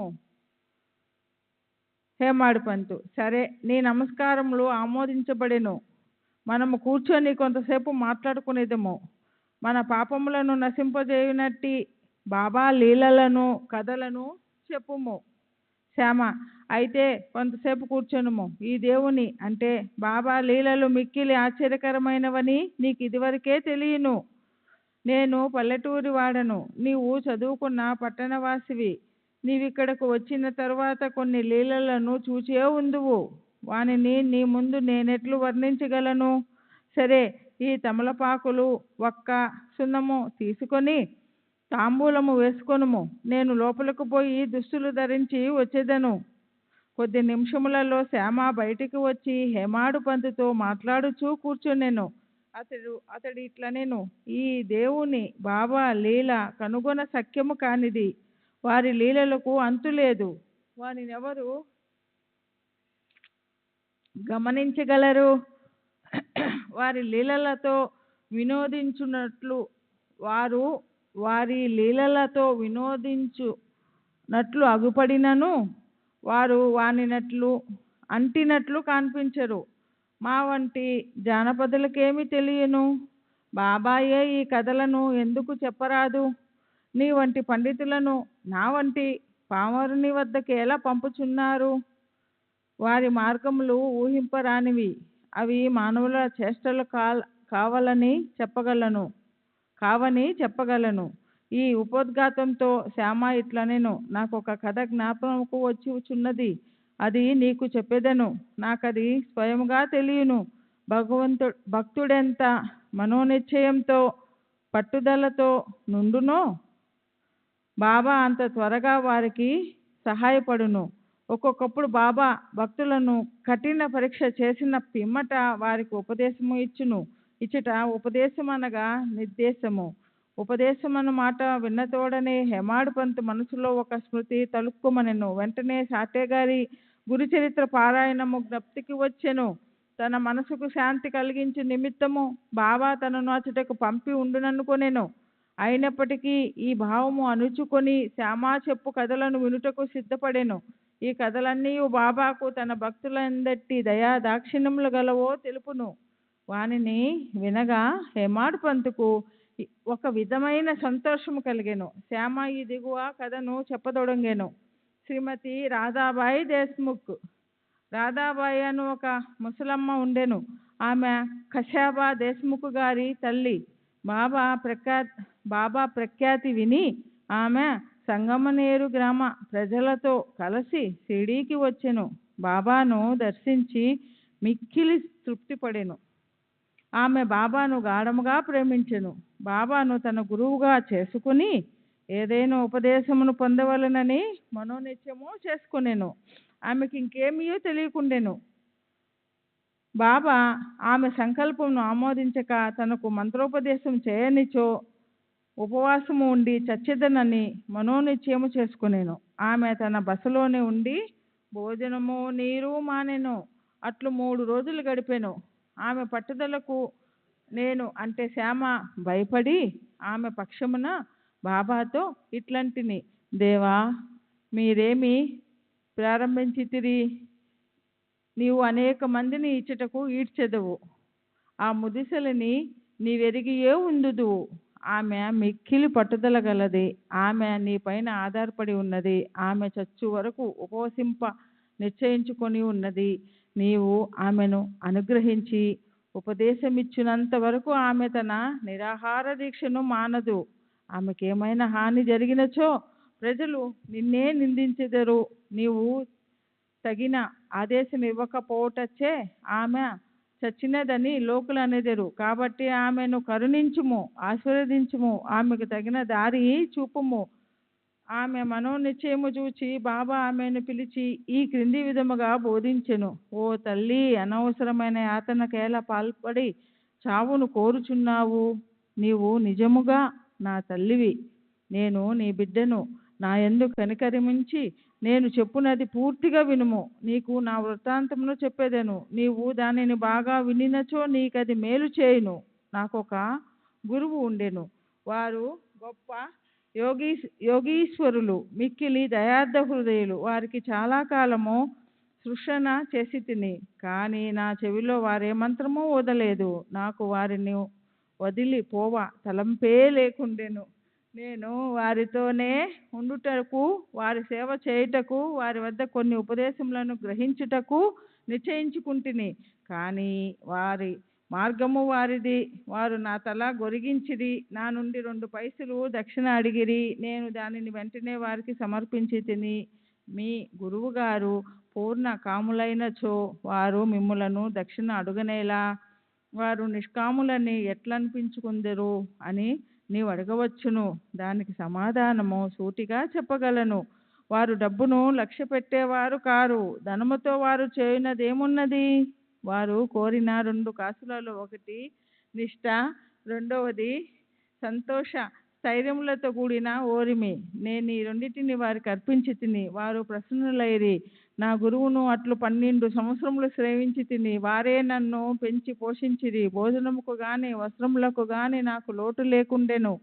హేమాడ్ పంతు, సరే, నీ నమస్కారములు ఆమోదించబడెను. మనము కూర్చొని కొంతసేపు మాట్లాడుకునేదము. మన పాపములను నశింపజేయునట్టి బాబా లీలలను కథలను చెప్పుము. శ్యామ, అయితే కొంతసేపు కూర్చొనుము. ఈ దేవుని అంటే బాబా లీలలు మిక్కిలి ఆశ్చర్యకరమైనవని నీకు ఇదివరకే తెలియను. నేను పల్లెటూరి వాడను, నీవు చదువుకున్న పట్టణవాసివి. నీవిక్కడకు వచ్చిన తరువాత కొన్ని లీలలను చూచే ఉందువు. వానిని నీ ముందు నేనెట్లు వర్ణించగలను? సరే, ఈ తమలపాకులు, వక్క, సున్నము తీసుకొని తాంబూలము వేసుకొనుము. నేను లోపలకు పోయి దుస్తులు ధరించి వచ్చేదను. కొద్ది నిమిషములలో శ్యామ బయటికి వచ్చి హేమాడ్ పంతుతో మాట్లాడుచూ కూర్చునేను. అతడు ఇట్లనెను, ఈ దేవుని బాబా లీల కనుగొన సఖ్యము కానిది. వారి లీలలకు అంతులేదు. వారినెవరు గమనించగలరు? వారి లీలలతో వినోదించునట్లు వారి లీలలతో వినోదించునట్లు అగుపడినను వారు వానినట్లు అంటినట్లు కనిపించరు. మా వంటి జానపదులకేమి తెలియను? బాబాయే ఈ కథలను ఎందుకు చెప్పరాదు? నీ వంటి పండితులను నా వంటి పామరుని వద్దకు ఎలా పంపుచున్నారు? వారి మార్గములు ఊహింపరానివి. అవి మానవుల చేష్టలు కావని చెప్పగలను. ఈ ఉపోద్ఘాతంతో శ్యామ ఇట్లనెను, నాకు ఒక కథ జ్ఞాపకముకు వచ్చుచున్నది. అది నీకు చెప్పేదను. నాకది స్వయముగా తెలియను. భక్తుడెంత మనోనిశ్చయంతో పట్టుదలతో నుండునో బాబా అంత త్వరగా వారికి సహాయపడును. ఒక్కొక్కప్పుడు బాబా భక్తులను కఠిన పరీక్ష చేసిన పిమ్మట వారికి ఉపదేశము ఇచ్చుట ఉపదేశం అనగా నిర్దేశము. ఉపదేశమన్న మాట విన్నతోడనే హేమాడ్ పంత్ మనసులో ఒక స్మృతి తలుక్కుమనెను. వెంటనే సాటే గారి గురుచరిత్ర పారాయణము జ్ఞప్తికి వచ్చెను. తన మనసుకు శాంతి కలిగించు నిమిత్తము బాబా తనను అచ్చటకు పంపి ఉండుననుకొనెను. అయినప్పటికీ ఈ భావము అణుచుకొని శ్యామ చెప్పు కథలను వినుటకు సిద్ధపడెను. ఈ కథలన్నీ బాబాకు తన భక్తులందట్టి దయా దాక్షిణ్యములు గలవో తెలుపును. వానిని వినగా హేమాడ్ పంతుకు ఒక విధమైన సంతోషము కలిగెను. శ్యామ ఈ దిగువ కథను చెప్పదొడంగెను. శ్రీమతి రాధాబాయి దేశ్ముఖ్. రాధాబాయి అను ఒక ముసలమ్మ ఉండెను. ఆమె కశాబా దేశ్ముఖ్ గారి తల్లి. బాబా ప్రఖ్యాతి విని ఆమె సంగమనేరు గ్రామ ప్రజలతో కలిసి షిరిడీకి వచ్చెను. బాబాను దర్శించి మిక్కిలి తృప్తిపడెను. ఆమె బాబాను గాఢముగా ప్రేమించెను. బాబాను తన గురువుగా చేసుకుని ఏదైనా ఉపదేశమును పొందవలనని మనోనిత్యము చేసుకునేను. ఆమెకి ఇంకేమీ తెలియకుండెను. బాబా ఆమె సంకల్పమును ఆమోదించక తనకు మంత్రోపదేశం చేయనిచో ఉపవాసము ఉండి చచ్చెదనని మనోనిశ్చయము చేసుకునేను. ఆమె తన బసలోనే ఉండి భోజనము నీరు మానెను. అట్లు 3 రోజులు గడిపెను. ఆమె పట్టుదలకు నేను అంటే శ్యామ భయపడి ఆమె పక్షమున బాబాతో ఇట్లాంటిని, దేవా మీరేమి ప్రారంభించితిరి? నీవు అనేక మందిని ఇచ్చటకు ఈడ్చెదవు. ఆ ముదిసలిని నీవెరిగియే ఉందుదువు. ఆమె మిక్కిలి పట్టుదల గలది. ఆమె నీ పైన ఆధారపడి ఉన్నది. ఆమె చచ్చు వరకు ఉపవసింప నిశ్చయించుకొని ఉన్నది. నీవు ఆమెను అనుగ్రహించి ఉపదేశమిచ్చినంత వరకు ఆమె తన నిరాహార దీక్షను మానదు. ఆమెకేమైనా హాని జరిగినచో ప్రజలు నిన్నే నిందించెదరు. నీవు తగిన ఆదేశం ఇవ్వకపోవటచ్చే ఆమె చచ్చినదని లోకులు అనేదరు. కాబట్టి ఆమెను కరుణించుము, ఆశీర్వదించుము, ఆమెకు తగిన దారి చూపుము. ఆమె మనోనిశ్చయము చూచి బాబా ఆమెను పిలిచి ఈ క్రింది విధముగా బోధించెను. ఓ తల్లి, అనవసరమైన యాతనకేలా పాల్పడి చావును కోరుచున్నావు? నీవు నిజముగా నా తల్లివి. నేను నీ బిడ్డను. నా యందు కనికరమించి నేను చెప్పునది పూర్తిగా వినుము. నీకు నా వృత్తాంతమును చెప్పేదను. నీవు దానిని బాగా వినినచో నీకది మేలు చేయును. నాకొక గురువు ఉండెను. వారు గొప్ప యోగీశ్వరులు, మిక్కిలి దయార్థ హృదయులు. వారికి చాలా కాలము సృషణ చేసి తిని, కానీ నా చెవిలో వారే మంత్రము వదలేదు. నాకు వారిని వదిలి పోవ తలంపే లేకుండెను. నేను వారితోనే ఉండుటకు, వారి సేవ చేయుటకు, వారి వద్ద కొన్ని ఉపదేశములను గ్రహించుటకు నిశ్చయించుకుంటుని. కానీ వారి మార్గము వారిది. వారు నా తల గొరిగించిరి. నా నుండి 2 పైసలు దక్షిణ అడిగిరి. నేను దానిని వెంటనే వారికి సమర్పించి తిని, మీ గురువు గారు పూర్ణ కాములైనచో వారు మిమ్ములను దక్షిణ అడుగనేలా? వారు నిష్కాములని ఎట్లనిపించుకుందరు అని నీవు అడగవచ్చును. దానికి సమాధానము సూటిగా చెప్పగలను. వారు డబ్బును లక్ష్య పెట్టేవారు కారు. ధనముతో వారు చేయునదేమున్నది? వారు కోరిన 2 కాసులలో ఒకటి నిష్ఠ, రెండవది సంతోష స్థైర్యములతో కూడిన ఓరిమి. నేను ఈ 2 వారికి అర్పించి తిని. వారు ప్రసన్నులైరి. నా గురువును అట్లు 12 సంవత్సరములు సేవించి తిని. వారే నన్ను పెంచి పోషించిరి. భోజనముకు గాని వస్త్రములకు గాని నాకు లోటు లేకుండెను.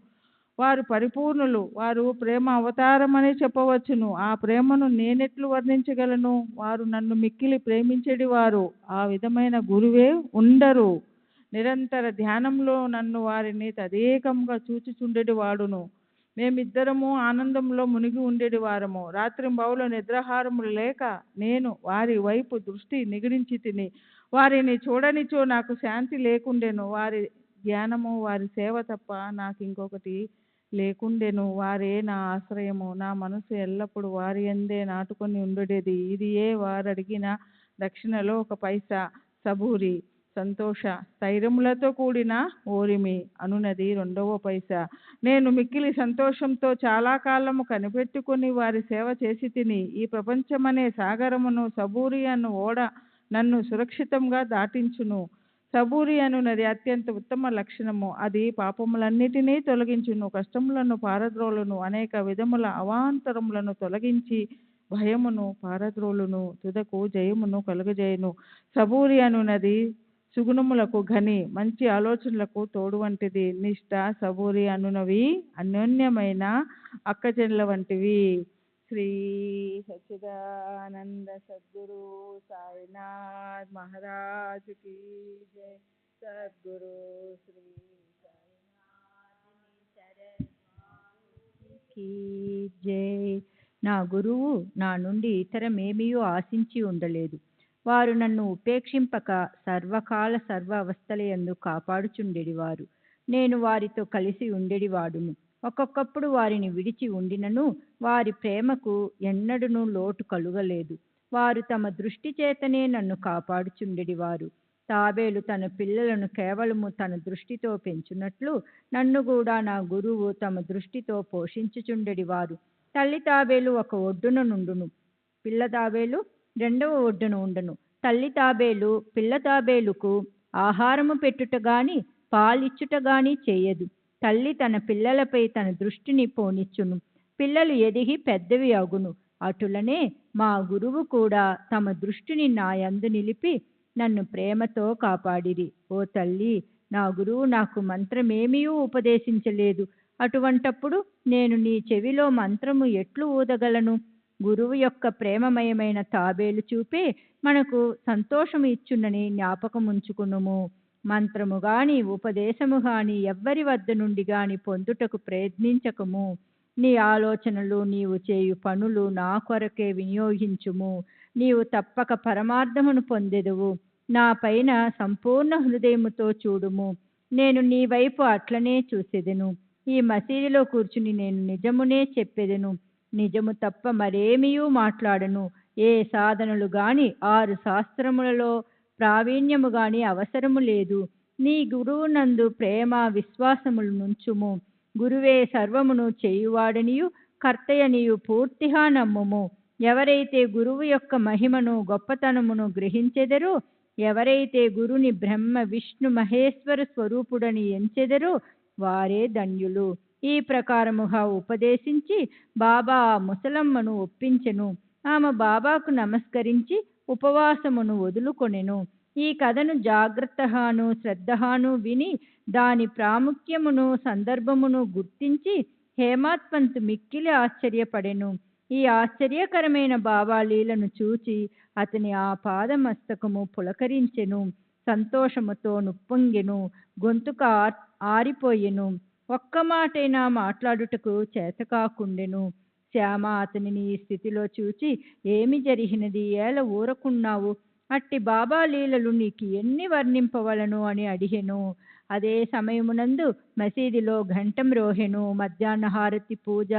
వారు పరిపూర్ణులు. వారు ప్రేమ అవతారమని చెప్పవచ్చును. ఆ ప్రేమను నేనెట్లు వర్ణించగలను? వారు నన్ను మిక్కిలి ప్రేమించేది వారు. ఆ విధమైన గురువే ఉండరు. నిరంతర ధ్యానంలో నన్ను వారిని తదేకంగా చూచుచుండెడి వాడును. మేమిద్దరము ఆనందంలో మునిగి ఉండేది వారము. రాత్రింబవలు నిద్రాహారములు లేక నేను వారి వైపు దృష్టి నిగిడించి తిని. వారిని చూడనిచో నాకు శాంతి లేకుండెను. వారి ధ్యానము, వారి సేవ తప్ప నాకు ఇంకొకటి లేకుండెను. వారే నా ఆశ్రయము. నా మనసు ఎల్లప్పుడూ వారి యందే నాటుకొని ఉండేది. ఇది వారు అడిగిన దక్షిణలో 1 పైసా. సబూరి, సంతోష స్థైర్యములతో కూడిన ఓరిమి అనునది 2వ పైసా. నేను మిక్కిలి సంతోషంతో చాలా కాలము కనిపెట్టుకుని వారి సేవ చేసి తిని. ఈ ప్రపంచమనే సాగరమును సబూరి అను ఓడ నన్ను సురక్షితంగా దాటించును. సబూరి అనున్నది అత్యంత ఉత్తమ లక్షణము. అది పాపములన్నిటినీ తొలగించును, కష్టములను పారద్రోలును, అనేక విధముల అవాంతరములను తొలగించి భయమును పారద్రోలును, తుదకు జయమును కలుగజేయును. సబూరి అనున్నది సుగుణములకు ఘని, మంచి ఆలోచనలకు తోడు వంటిది. నిష్ఠ, సబూరి అనునవి అన్యోన్యమైన అక్కచెల్ల వంటివి. శ్రీ సచ్చిదానంద సద్గురు సాయినాథ్ మహారాజ్ की जय। సద్గురు శ్రీ కీ జై. నా గురువు నా నుండి ఇతరమేమీయూ ఆశించి ఉండలేదు. వారు నన్ను ఉపేక్షింపక సర్వకాల సర్వ అవస్థలయందు కాపాడుచుండెడివారు. నేను వారితో కలిసి ఉండెడివాడును. ఒక్కొక్కప్పుడు వారిని విడిచి ఉండినను వారి ప్రేమకు ఎన్నడూనూ లోటు కలుగలేదు. వారు తమ దృష్టి చేతనే నన్ను కాపాడుచుండెడివారు. తాబేలు తన పిల్లలను కేవలము తన దృష్టితో పెంచునట్లు నన్ను కూడా నా గురువు తమ దృష్టితో పోషించుచుండెడివారు. తల్లి తాబేలు ఒక ఒడ్డున నుండును, పిల్ల తాబేలు రెండవ ఒడ్డున ఉండును. తల్లి తాబేలు పిల్ల తాబేలుకు ఆహారము పెట్టుట గాని పాలిచ్చుట గాని చేయదు. తల్లి తన పిల్లలపై తన దృష్టిని పోనిచ్చును. పిల్లలు ఎదిగి పెద్దవి అగును. అటులనే మా గురువు కూడా తమ దృష్టిని నా యందు నిలిపి నన్ను ప్రేమతో కాపాడిరి. ఓ తల్లి, నా గురువు నాకు మంత్రమేమీ ఉపదేశించలేదు. అటువంటప్పుడు నేను నీ చెవిలో మంత్రము ఎట్లు ఊదగలను? గురువు యొక్క ప్రేమమయమైన తాబేలు చూపే మనకు సంతోషము ఇచ్చునని జ్ఞాపకముంచుకునుము. మంత్రము గాని ఉపదేశము గాని ఎవ్వరి వద్ద నుండి గాని పొందుటకు ప్రయత్నించకము. నీ ఆలోచనలు నీవు చేయు పనులు నా కొరకే వినియోగించుము. నీవు తప్పక పరమార్థమును పొందెదవు. నా పైన సంపూర్ణ హృదయముతో చూడుము. నేను నీ వైపు అట్లనే చూసెదను. ఈ మసీదులో కూర్చుని నేను నిజమునే చెప్పెదను. నిజము తప్ప మరేమీయూ మాట్లాడను. ఏ సాధనలు గాని 6 శాస్త్రములలో ప్రావీణ్యము గాని అవసరము లేదు. నీ గురువునందు ప్రేమ విశ్వాసములు నుంచుము. గురువే సర్వమును చేయువాడనియు కర్తయనియు పూర్తిగా నమ్ముము. ఎవరైతే గురువు యొక్క మహిమను గొప్పతనమును గ్రహించెదరో, ఎవరైతే గురుని బ్రహ్మ విష్ణు మహేశ్వర స్వరూపుడని ఎంచెదరో వారే ధన్యులు. ఈ ప్రకారముగా ఉపదేశించి బాబా ఆ ముసలమ్మను ఒప్పించెను. ఆమె బాబాకు నమస్కరించి ఉపవాసమును వదులుకొనెను. ఈ కథను జాగ్రత్తగాను శ్రద్ధగాను విని దాని ప్రాముఖ్యమును సందర్భమును గుర్తించి హేమాత్ పంత్ మిక్కిలి ఆశ్చర్యపడెను. ఈ ఆశ్చర్యకరమైన బాబా లీలను చూచి అతని ఆ పాదమస్తకము పులకరించెను. సంతోషముతో నుప్పొంగెను. గొంతుక ఆరిపోయెను. ఒక్క మాటైనా మాట్లాడుటకు చేతకాకుండెను. శ్యామ అతనిని ఈ స్థితిలో చూచి, ఏమి జరిగినది? ఏల ఊరకున్నావు? అట్టి బాబా లీలలు నీకు ఎన్ని వర్ణింపవలను అని అడిగెను. అదే సమయమునందు మసీదులో ఘంటం రోహెను. మధ్యాహ్న హారతి పూజ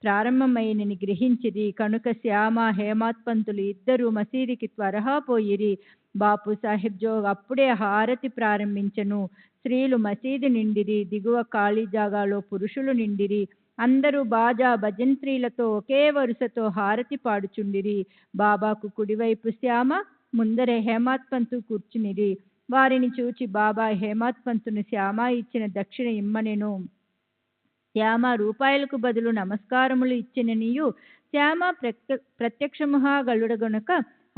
ప్రారంభమైనని గ్రహించిరి. కనుక శ్యామ హేమాత్ పంతులు ఇద్దరు మసీదుకి త్వరగా పోయిరి. బాపు సాహెబ్ జోగ్ అప్పుడే హారతి ప్రారంభించెను. స్త్రీలు మసీదు నిండిరి. దిగువ ఖాళీ జాగాలో పురుషులు నిండిరి. అందరూ బాజా భజంత్రీలతో ఒకే వరుసతో హారతి పాడుచుండిరి. బాబాకు కుడివైపు శ్యామ, ముందరే హేమాత్ పంతు కూర్చునిరి. వారిని చూచి బాబా హేమాత్ పంతును శ్యామ ఇచ్చిన దక్షిణ ఇమ్మనెను. శ్యామ రూపాయలకు బదులు నమస్కారములు ఇచ్చిననియు శ్యామ ప్రత్యక్షముగా గలుడగనుక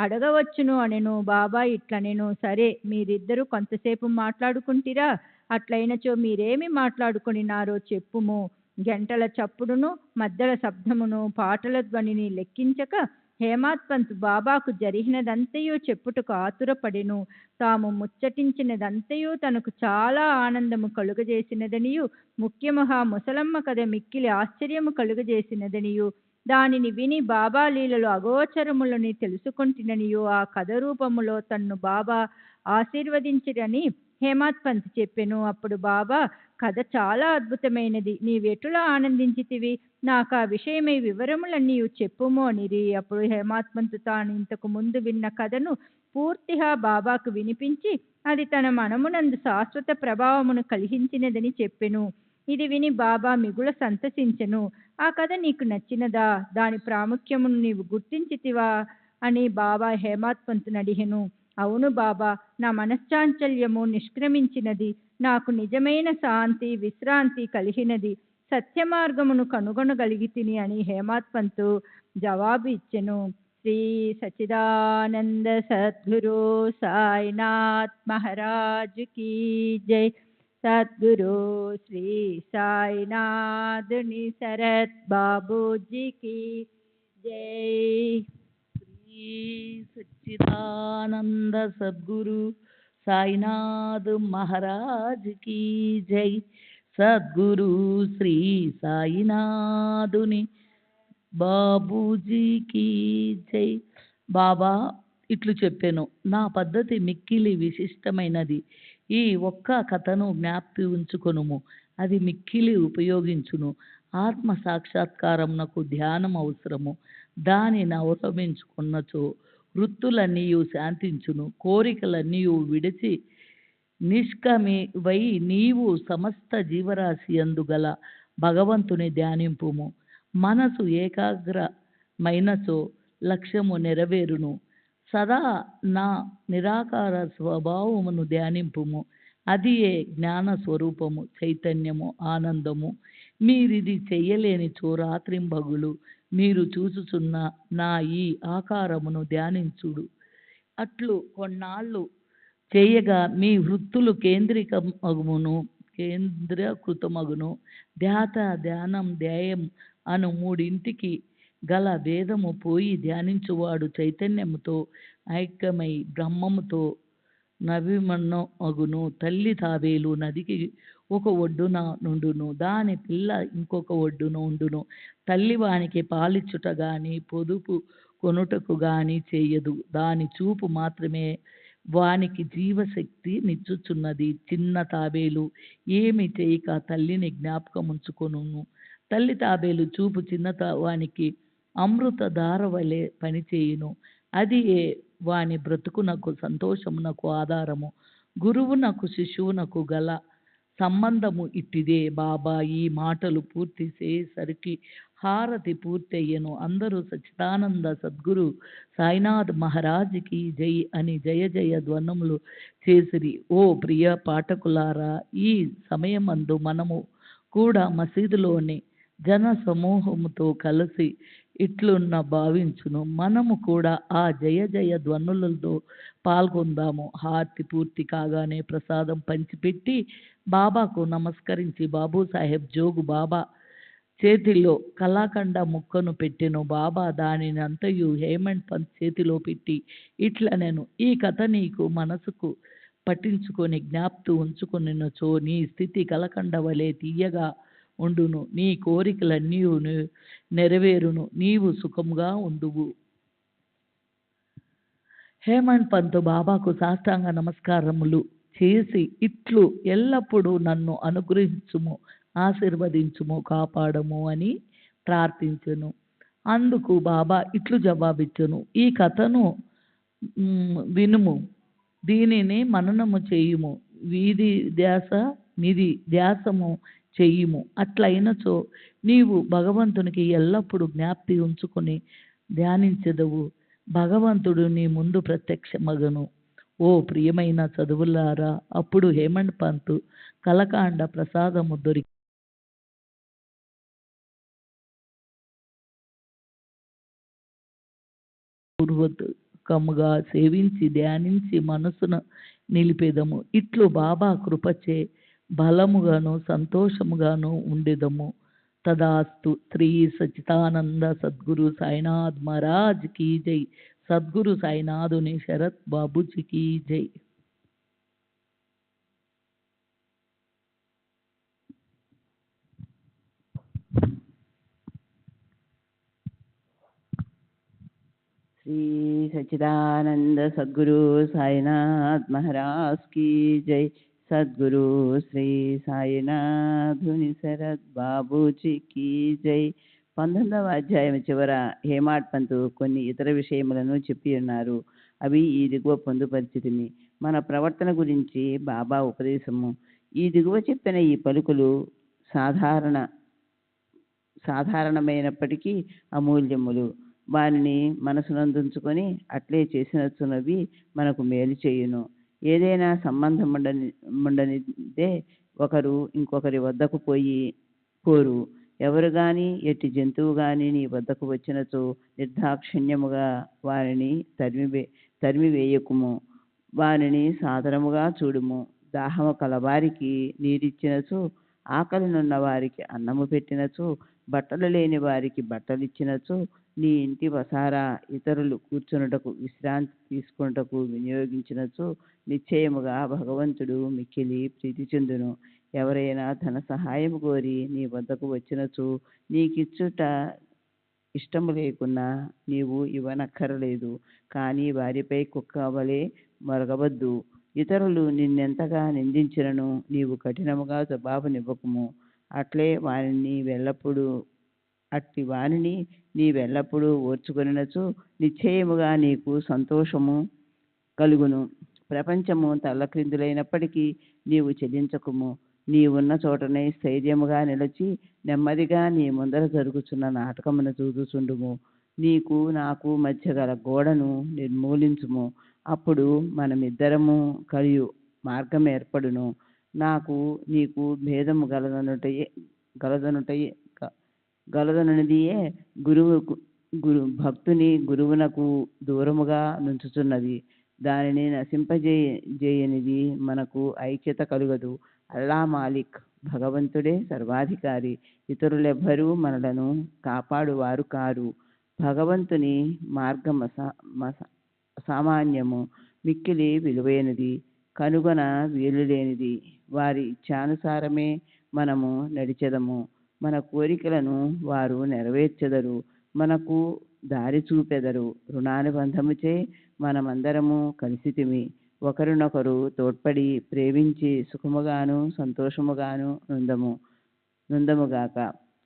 అడగవచ్చును అనెను. బాబా ఇట్లనెను, సరే, మీరిద్దరూ కొంతసేపు మాట్లాడుకుంటిరా? అట్లయినచో మీరేమి మాట్లాడుకొనినారో చెప్పుము. గంటల చప్పుడును మద్దెల శబ్దమును పాటల ధ్వనిని లెక్కించక హేమాత్ పంత్ బాబాకు జరిగినదంతయు చెప్పుటకు ఆతురపడెను. తాము ముచ్చటించినదంతయు తనకు చాలా ఆనందము కలుగజేసినదనియు, ముఖ్యముగా ముసలమ్మ కథ మిక్కిలి ఆశ్చర్యము కలుగజేసినదనియు, దానిని విని బాబా లీలలు అగోచరములని తెలుసుకొంటిననియు ఆ కథ రూపములో తన్ను బాబా ఆశీర్వదించిరని హేమాత్ పంత్ చెప్పెను. అప్పుడు బాబా, కథ చాలా అద్భుతమైనది. నీవెటులా ఆనందించితివి? నాకు ఆ విషయమై వివరములన్నీ చెప్పుము అనిరి. అప్పుడు హేమాత్ పంత్ తాను ఇంతకు ముందు విన్న కథను పూర్తిగా బాబాకు వినిపించి అది తన మనమునందు శాశ్వత ప్రభావమును కలిగించినదని చెప్పెను. ఇది విని బాబా మిగుల సంతసించెను. ఆ కథ నీకు నచ్చినదా? దాని ప్రాముఖ్యమును నీవు గుర్తించితివా అని బాబా హేమాత్ పంతును అడిగెను. అవును బాబా, నా మనశ్చాంచల్యము నిష్క్రమించినది. నాకు నిజమైన శాంతి విశ్రాంతి కలిగినది. సత్య మార్గమును కనుగొనగలిగితిని అని హేమాత్ పంతు జవాబు ఇచ్చెను. శ్రీ సచ్చిదానంద సద్గురు సాయినాథ్ మహారాజ్ కీ జై. సద్గురు శ్రీ సాయినాథ్ శరత్ బాబూజీ కీ జై. శ్రీ సచ్చిదానంద సద్గురు సాయినాథ్ మహారాజ్ కీ జై. సద్గురు శ్రీ సాయినాథుని బాబూజీకి జై. బాబా ఇట్లు చెప్పాను, నా పద్ధతి మిక్కిలి విశిష్టమైనది. ఈ ఒక్క కథను జ్ఞాప్తి ఉంచుకొనుము, అది మిక్కిలి ఉపయోగించును. ఆత్మ సాక్షాత్కారమునకు ధ్యానం అవసరము. దానిని అవలంబించుకున్నచో వృత్తులన్నీ శాంతించును, కోరికలన్నీ విడిచి నిష్కమివై నీవు సమస్త జీవరాశి అందుగల భగవంతుని ధ్యానింపుము. మనసు ఏకాగ్రమైనచో లక్ష్యము నెరవేరును. సదా నా నిరాకార స్వభావమును ధ్యానింపుము. అది ఏ జ్ఞాన స్వరూపము, చైతన్యము, ఆనందము. మీరిది చెయ్యలేనిచో రాత్రింబగులు మీరు చూచుచున్న నా ఈ ఆకారమును ధ్యానించుడు. అట్లు కొన్నాళ్ళు చేయగా మీ వృత్తులు కేంద్రీకృతమగును. ధ్యాత, ధ్యానం, ధ్యేయం అను మూడింటికి గల భేదము పోయి ధ్యానించువాడు చైతన్యముతో ఐక్యమై బ్రహ్మముతో నవిమన్నమగును. తల్లి తాబేలు నదికి ఒక ఒడ్డున నుండును, దాని పిల్ల ఇంకొక ఒడ్డున ఉండును. తల్లి వానికి పాలిచ్చుట గాని పొదుపు కొనుటకు గాని చేయదు. దాని చూపు మాత్రమే వానికి జీవశక్తి నిచ్చుచున్నది. చిన్న తాబేలు ఏమి చేయక తల్లిని జ్ఞాపకం ఉంచుకొనును. తల్లి తాబేలు చూపు వానికి అమృత ధార వలె పనిచేయును. అది వాని బ్రతుకునకు సంతోషమునకు ఆధారము. గురువునకు శిశువునకు గల సంబంధము ఇట్టిదే. బాబా ఈ మాటలు పూర్తి చేసరికి హారతి పూర్తయ్యను. అందరూ సచ్చిదానంద సద్గురు సాయినాథ్ మహారాజ్కి జై అని జయ జయ ధ్వనములు చేసిరి. ఓ ప్రియ పాఠకులారా, ఈ సమయమందు మనము కూడా మసీదులోని జన సమూహముతో కలిసి ఇట్లున్న భావించును. మనము కూడా ఆ జయ జయ ధ్వనులతో పాల్గొందాము. హారతి పూర్తి కాగానే ప్రసాదం పంచిపెట్టి బాబాకు నమస్కరించి బాబూ సాహెబ్ జోగు బాబా చేతిలో కళాఖండ ముక్కను పెట్టెను. బాబా దానిని అంతయు హేమంత్ పంత్ చేతిలో పెట్టి ఇట్లా నేను, ఈ కథ నీకు మనసుకు పఠించుకొని జ్ఞాప్తి ఉంచుకొనినచో నీ స్థితి కలకండ వలె తీయగా ఉండును. నీ కోరికలన్నీ నెరవేరును. నీవు సుఖముగా ఉండువు. హేమంత్ పంత్ బాబాకు సాష్టాంగ నమస్కారములు చేసి ఇట్లు, ఎల్లప్పుడూ నన్ను అనుగ్రహించుము, ఆశీర్వదించుము, కాపాడము అని ప్రార్థించెను. అందుకు బాబా ఇట్లు జవాబిచ్చెను, ఈ కథను వినుము, దీనిని మననము చేయుము, వీధి ధ్యాస నిధి ధ్యాసము చెయ్యుము. అట్లయినచో నీవు భగవంతునికి ఎల్లప్పుడూ జ్ఞాప్తి ఉంచుకొని ధ్యానించెదవు. భగవంతుడు నీ ముందు ప్రత్యక్షమగను. ఓ ప్రియమైన చదువులారా, అప్పుడు హేమంత్ పంత్ కలకాండ ప్రసాదము దొరికి పూర్వకముగా సేవించి ధ్యానించి మనసును నిలిపేదము. ఇట్లు బాబా కృపచే బలముగాను సంతోషముగాను ఉండేదము. తదాస్తు. శ్రీ సచ్చిదానంద సద్గురు సాయినాథ్ మహారాజ్ కీ జై. సద్గురు సాయినాథుని శరత్ బాబూజీకి జై. శ్రీ సచ్చిదానంద సద్గురు సాయినాథ్ మహారాజ్ కీ జై. సద్గురు శ్రీ సాయినాథుని శరత్ బాబూజీకి జై. 19వ అధ్యాయం చివర హేమాడ్ పంతు కొన్ని ఇతర విషయములను చెప్పి ఉన్నారు. అవి ఈ దిగువ పొందుపరిచితిని. మన ప్రవర్తన గురించి బాబా ఉపదేశము. ఈ దిగువ చెప్పిన ఈ పలుకులు సాధారణమైనప్పటికీ అమూల్యములు. వారిని మనసునందుంచుకొని అట్లే చేసినచున్నవి మనకు మేలు చేయును. ఏదైనా సంబంధం ఉండనిదే ఒకరు ఇంకొకరి వద్దకు పోరు. ఎవరు గాని ఎట్టి జంతువు గాని నీ వద్దకు వచ్చినచో నిర్దాక్షిణ్యముగా వారిని తరిమివేయకుము. వారిని సాదరముగా చూడుము. దాహము కలవారికి నీరిచ్చినచో, ఆకలినున్న వారికి అన్నము పెట్టినచో, బట్టలు లేని వారికి బట్టలిచ్చినచో నీ ఇంటి వసారా ఇతరులు కూర్చున్నటకు విశ్రాంతి తీసుకున్నటకు వినియోగించినచో నిశ్చయముగా భగవంతుడు మిక్కిలి ప్రీతి చెందును. ఎవరైనా ధన సహాయం కోరి నీ వద్దకు వచ్చినచో నీకిచ్చుట ఇష్టము లేకున్నా నీవు ఇవ్వనక్కరలేదు. కానీ వారిపై కుక్క వలె మరగవద్దు. ఇతరులు నిన్నెంతగా నిందించినను నీవు కఠినముగా జవాబునివ్వకుము. అట్లే వానిని నీ వెల్లప్పుడూ ఓర్చుకొనినచో నిశ్చయముగా నీకు సంతోషము కలుగును. ప్రపంచము తల్లక్రిందులైనప్పటికీ నీవు చెల్లించకుము. నీవున్న చోటనే స్థైర్యముగా నిలిచి నెమ్మదిగా నీ ముందర జరుగుచున్న నాటకమును చూచుచుండుము. నీకు నాకు మధ్య గల గోడను నిర్మూలించుము. అప్పుడు మనమిద్దరము కలియు మార్గం ఏర్పడును. నాకు నీకు భేదము గలదనున్నదియే భక్తుని గురువునకు దూరముగా నుంచుచున్నది. దానిని నశింపజేయనిది మనకు ఐక్యత కలుగదు. అల్లా మాలిక్, భగవంతుడే సర్వాధికారి. ఇతరులెవ్వరూ మనలను కాపాడువారు కారు. భగవంతుని మార్గం అసామాన్యము, మిక్కిలి విలువైనది, కనుగొన వీలులేనిది. వారి ఇచ్ఛానుసారమే మనము నడిచెదము. మన కోరికలను వారు నెరవేర్చెదరు, మనకు దారి చూపెదరు. రుణానుబంధముచే మనమందరము కలిసితిమి. ఒకరినొకరు తోడ్పడి ప్రేమించి సుఖముగాను సంతోషముగాను నుందముగాక.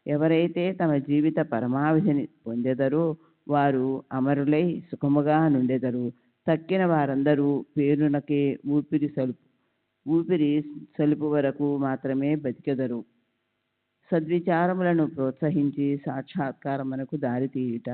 ఎవరైతే తమ జీవిత పరమావధిని పొందెదరో వారు అమరులై సుఖముగా నుండెదరు. తక్కిన వారందరూ పేరునకే ఊపిరి సలుపు వరకు మాత్రమే బతికెదరు. సద్విచారములను ప్రోత్సహించి సాక్షాత్కారమునకు దారితీయుట.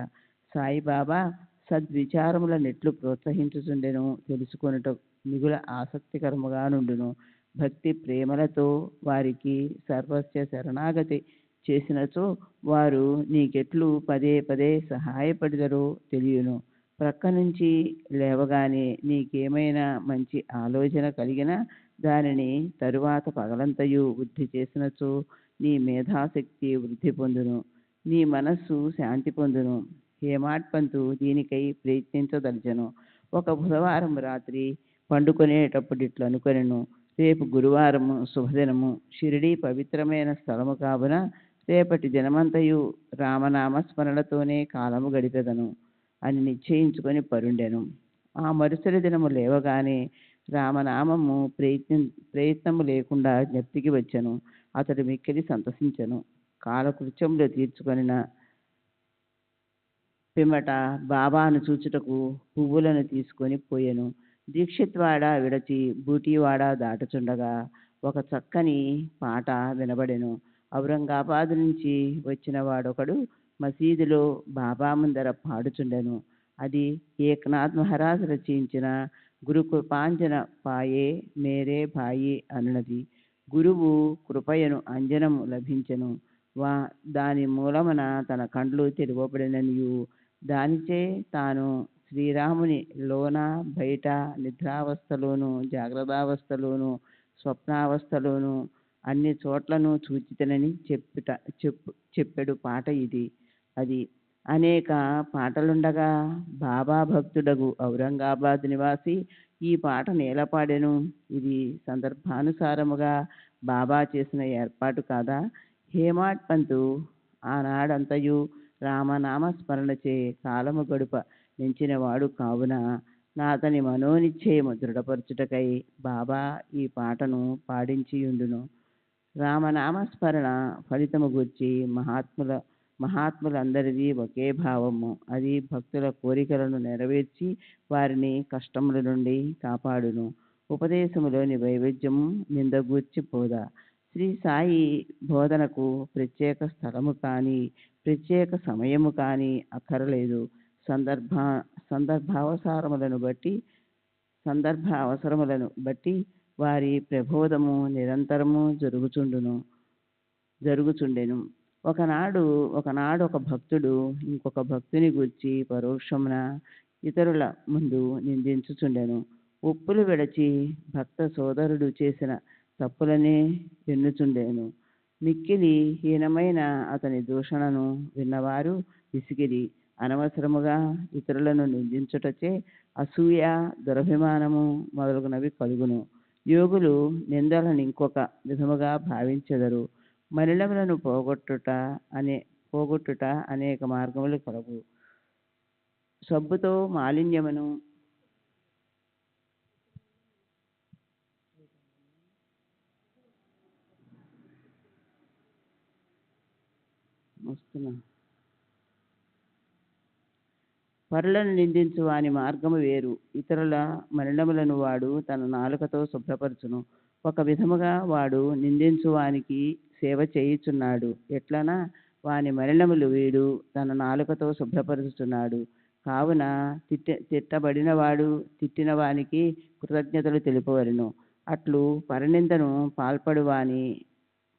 సాయిబాబా సద్విచారముల నెట్లు ప్రోత్సహించుచుండెను తెలుసుకొనుట మిగుల ఆసక్తికరముగా నుండును. భక్తి ప్రేమలతో వారికి సర్వస్వ శరణాగతి చేసినచో వారు నీకెట్లు పదే పదే సహాయపడిదరో తెలియను. ప్రక్క నుంచి లేవగానే నీకేమైనా మంచి ఆలోచన కలిగినా దానిని తరువాత పగలంతయు వృద్ధి చేసినచో నీ మేధాశక్తి వృద్ధి పొందును, నీ మనస్సు శాంతి పొందును. హేమాడ్ పంతు దీనికై ప్రయత్నించదలిచెను. ఒక బుధవారం రాత్రి పండుకొనేటప్పుడు ఇట్లు అనుకొనెను, రేపు గురువారము శుభదినము, షిరిడీ పవిత్రమైన స్థలము కావున రేపటి దినమంతయు రామనామస్మరణతోనే కాలము గడిపెదను అని నిశ్చయించుకొని పరుండెను. ఆ మరుసటి దినము లేవగానే రామనామము ప్రయత్నము లేకుండా జ్ఞప్తికి వచ్చెను. అతడు మిక్కిలి సంతసించెను. కాలకృత్యములు తీర్చుకొనిన పిమ్మట బాబాను చూచుటకు పువ్వులను తీసుకొని పోయెను. దీక్షిత్వాడ విడచి బూటీవాడ దాటుచుండగా ఒక చక్కని పాట వినబడెను. ఔరంగాబాద్ నుంచి వచ్చిన వాడొకడు మసీదులో బాబా ముందర పాడుచుండెను. అది ఏక్నాథ్ మహారాజ్ రచించిన గురుకృపాంజన పాయే మేరే భాయి అనున్నది. గురువు కృపయను అంజనము లభించెను. దాని మూలమున తన కండ్లు తెరవబడిననియు దానిచే తాను శ్రీరాముని లోన బయట నిద్రావస్థలోను జాగ్రత్తావస్థలోను స్వప్నావస్థలోను అన్ని చోట్లను చూచితనని చెప్పెడు పాట ఇది. అది అనేక పాటలుండగా బాబా భక్తుడగు ఔరంగాబాద్ నివాసి ఈ పాట నేలపాడెను. ఇది సందర్భానుసారముగా బాబా చేసిన ఏర్పాటు కాదా? హేమాడ్ పంతు ఆనాడంతయు రామనామస్మరణచే కాలము గడుప నించినవాడు కావున నాతని మనోనిశ్చయము దృఢపరచుటకై బాబా ఈ పాటను పాడించియుండును. రామనామస్మరణ ఫలితము గూర్చి మహాత్ములందరిది ఒకే భావము. అది భక్తుల కోరికలను నెరవేర్చి వారిని కష్టముల నుండి కాపాడును. ఉపదేశములోని వైవిధ్యము నిందగూర్చి బోధ. శ్రీ సాయి బోధనకు ప్రత్యేక స్థలము కానీ ప్రత్యేక సమయము కానీ అక్కరలేదు. సందర్భావసరములను బట్టి వారి ప్రబోధము నిరంతరము జరుగుచుండెను. ఒకనాడు ఒక భక్తుడు ఇంకొక భక్తుని గూర్చి పరోక్షమున ఇతరుల ముందు నిందించుచుండెను. ఒప్పులు విడచి భక్త సోదరుడు చేసిన తప్పులనే ఎన్నుచుండెను. మిక్కిలి హీనమైన అతని దూషణను విన్నవారు విసిగిరి. అనవసరముగా ఇతరులను నిందించుటచే అసూయ, దురభిమానము మొదలగునవి కలుగును. యోగులు నిందలను ఇంకొక విధముగా భావించెదరు. మలినములను పోగొట్టుట అనేక మార్గములు కలవు. సబ్బుతో మాలిన్యమును పరులను నిందించు వాని మార్గము వేరు. ఇతరుల మలినములను వాడు తన నాలుకతో శుభ్రపరచును. ఒక విధముగా వాడు నిందించు వానికి సేవ చేయుచున్నాడు. ఎట్లనా వాని మలినములు వీడు తన నాలుకతో శుభ్రపరుచుచున్నాడు. కావున తిట్టబడిన వాడు తిట్టిన వానికి కృతజ్ఞతలు తెలుపవలెను. అట్లు పరనిందను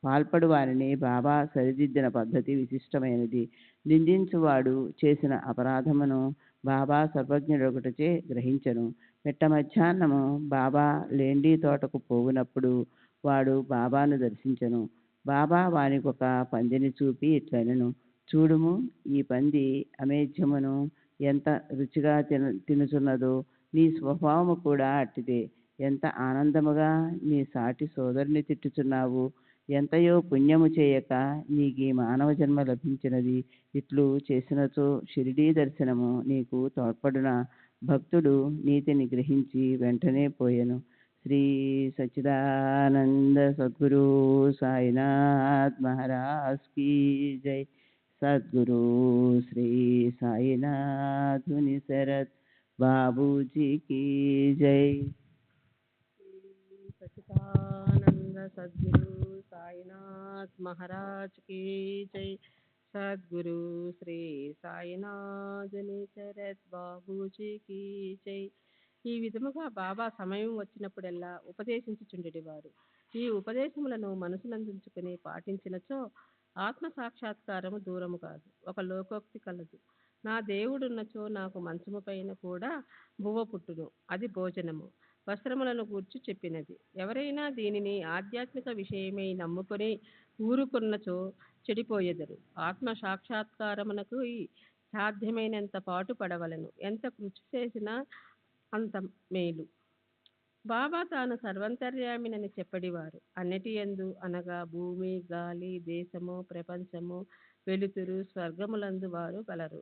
పాల్పడు వారిని బాబా సరిదిద్దిన పద్ధతి విశిష్టమైనది. నిందించువాడు చేసిన అపరాధమును బాబా సర్వజ్ఞుడొకటిచే గ్రహించను. మిట్ట మధ్యాహ్నము బాబా లేండి తోటకు పోవునప్పుడు వాడు బాబాను దర్శించను. బాబా వానికొక పందిని చూపి ఇట్లనెను, చూడుము, ఈ పంది అమేధ్యమును ఎంత రుచిగా తినుచున్నదో, నీ స్వభావము కూడా అట్టిదే. ఎంత ఆనందముగా నీ సాటి సోదరుని తిట్టుచున్నావు. ఎంతయో పుణ్యము చేయక నీకు మానవ జన్మ లభించినది. ఇట్లు చేసినచో షిరిడీ దర్శనము నీకు తోడ్పడున. భక్తుడు నీతిని గ్రహించి వెంటనే పోయెను. శ్రీ సచ్చిదానంద సద్గురు సాయినాథ్ మహారాజ్ కీ జై. సద్గురు శ్రీ సాయినాథుని శరత్ బాబూజీ కీ జై. సచ్చిదానంద సద్గురు సాయినాథ్ మహారాజ్ కీ జై. సద్గురు శ్రీ సాయినాథుని శరత్ బాబూజీ కీ జై. ఈ విధముగా బాబా సమయం వచ్చినప్పుడెల్లా ఉపదేశించుచుండెడివారు. ఈ ఉపదేశములను మనసునందించుకుని పాటించినచో ఆత్మ సాక్షాత్కారము దూరము కాదు. ఒక లోకోక్తి కలదు, నా దేవుడున్నచో నాకు మంచము పైన కూడా బువ్వ పుట్టును, అది భోజనము. వస్త్రములను గూర్చి చెప్పినది. ఎవరైనా దీనిని ఆధ్యాత్మిక విషయమై నమ్ముకొని ఊరుకున్నచో చెడిపోయెదరు. ఆత్మ సాక్షాత్కారమునకు సాధ్యమైనంత పాటు పడవలను. ఎంత కృషి చేసినా అంత మేలు. బాబా తాను సర్వంతర్యామినని చెప్పడివారు. అన్నిటి యందు అనగా భూమి, గాలి, దేశము, ప్రపంచము, వెలుతురు, స్వర్గములందు వారు గలరు.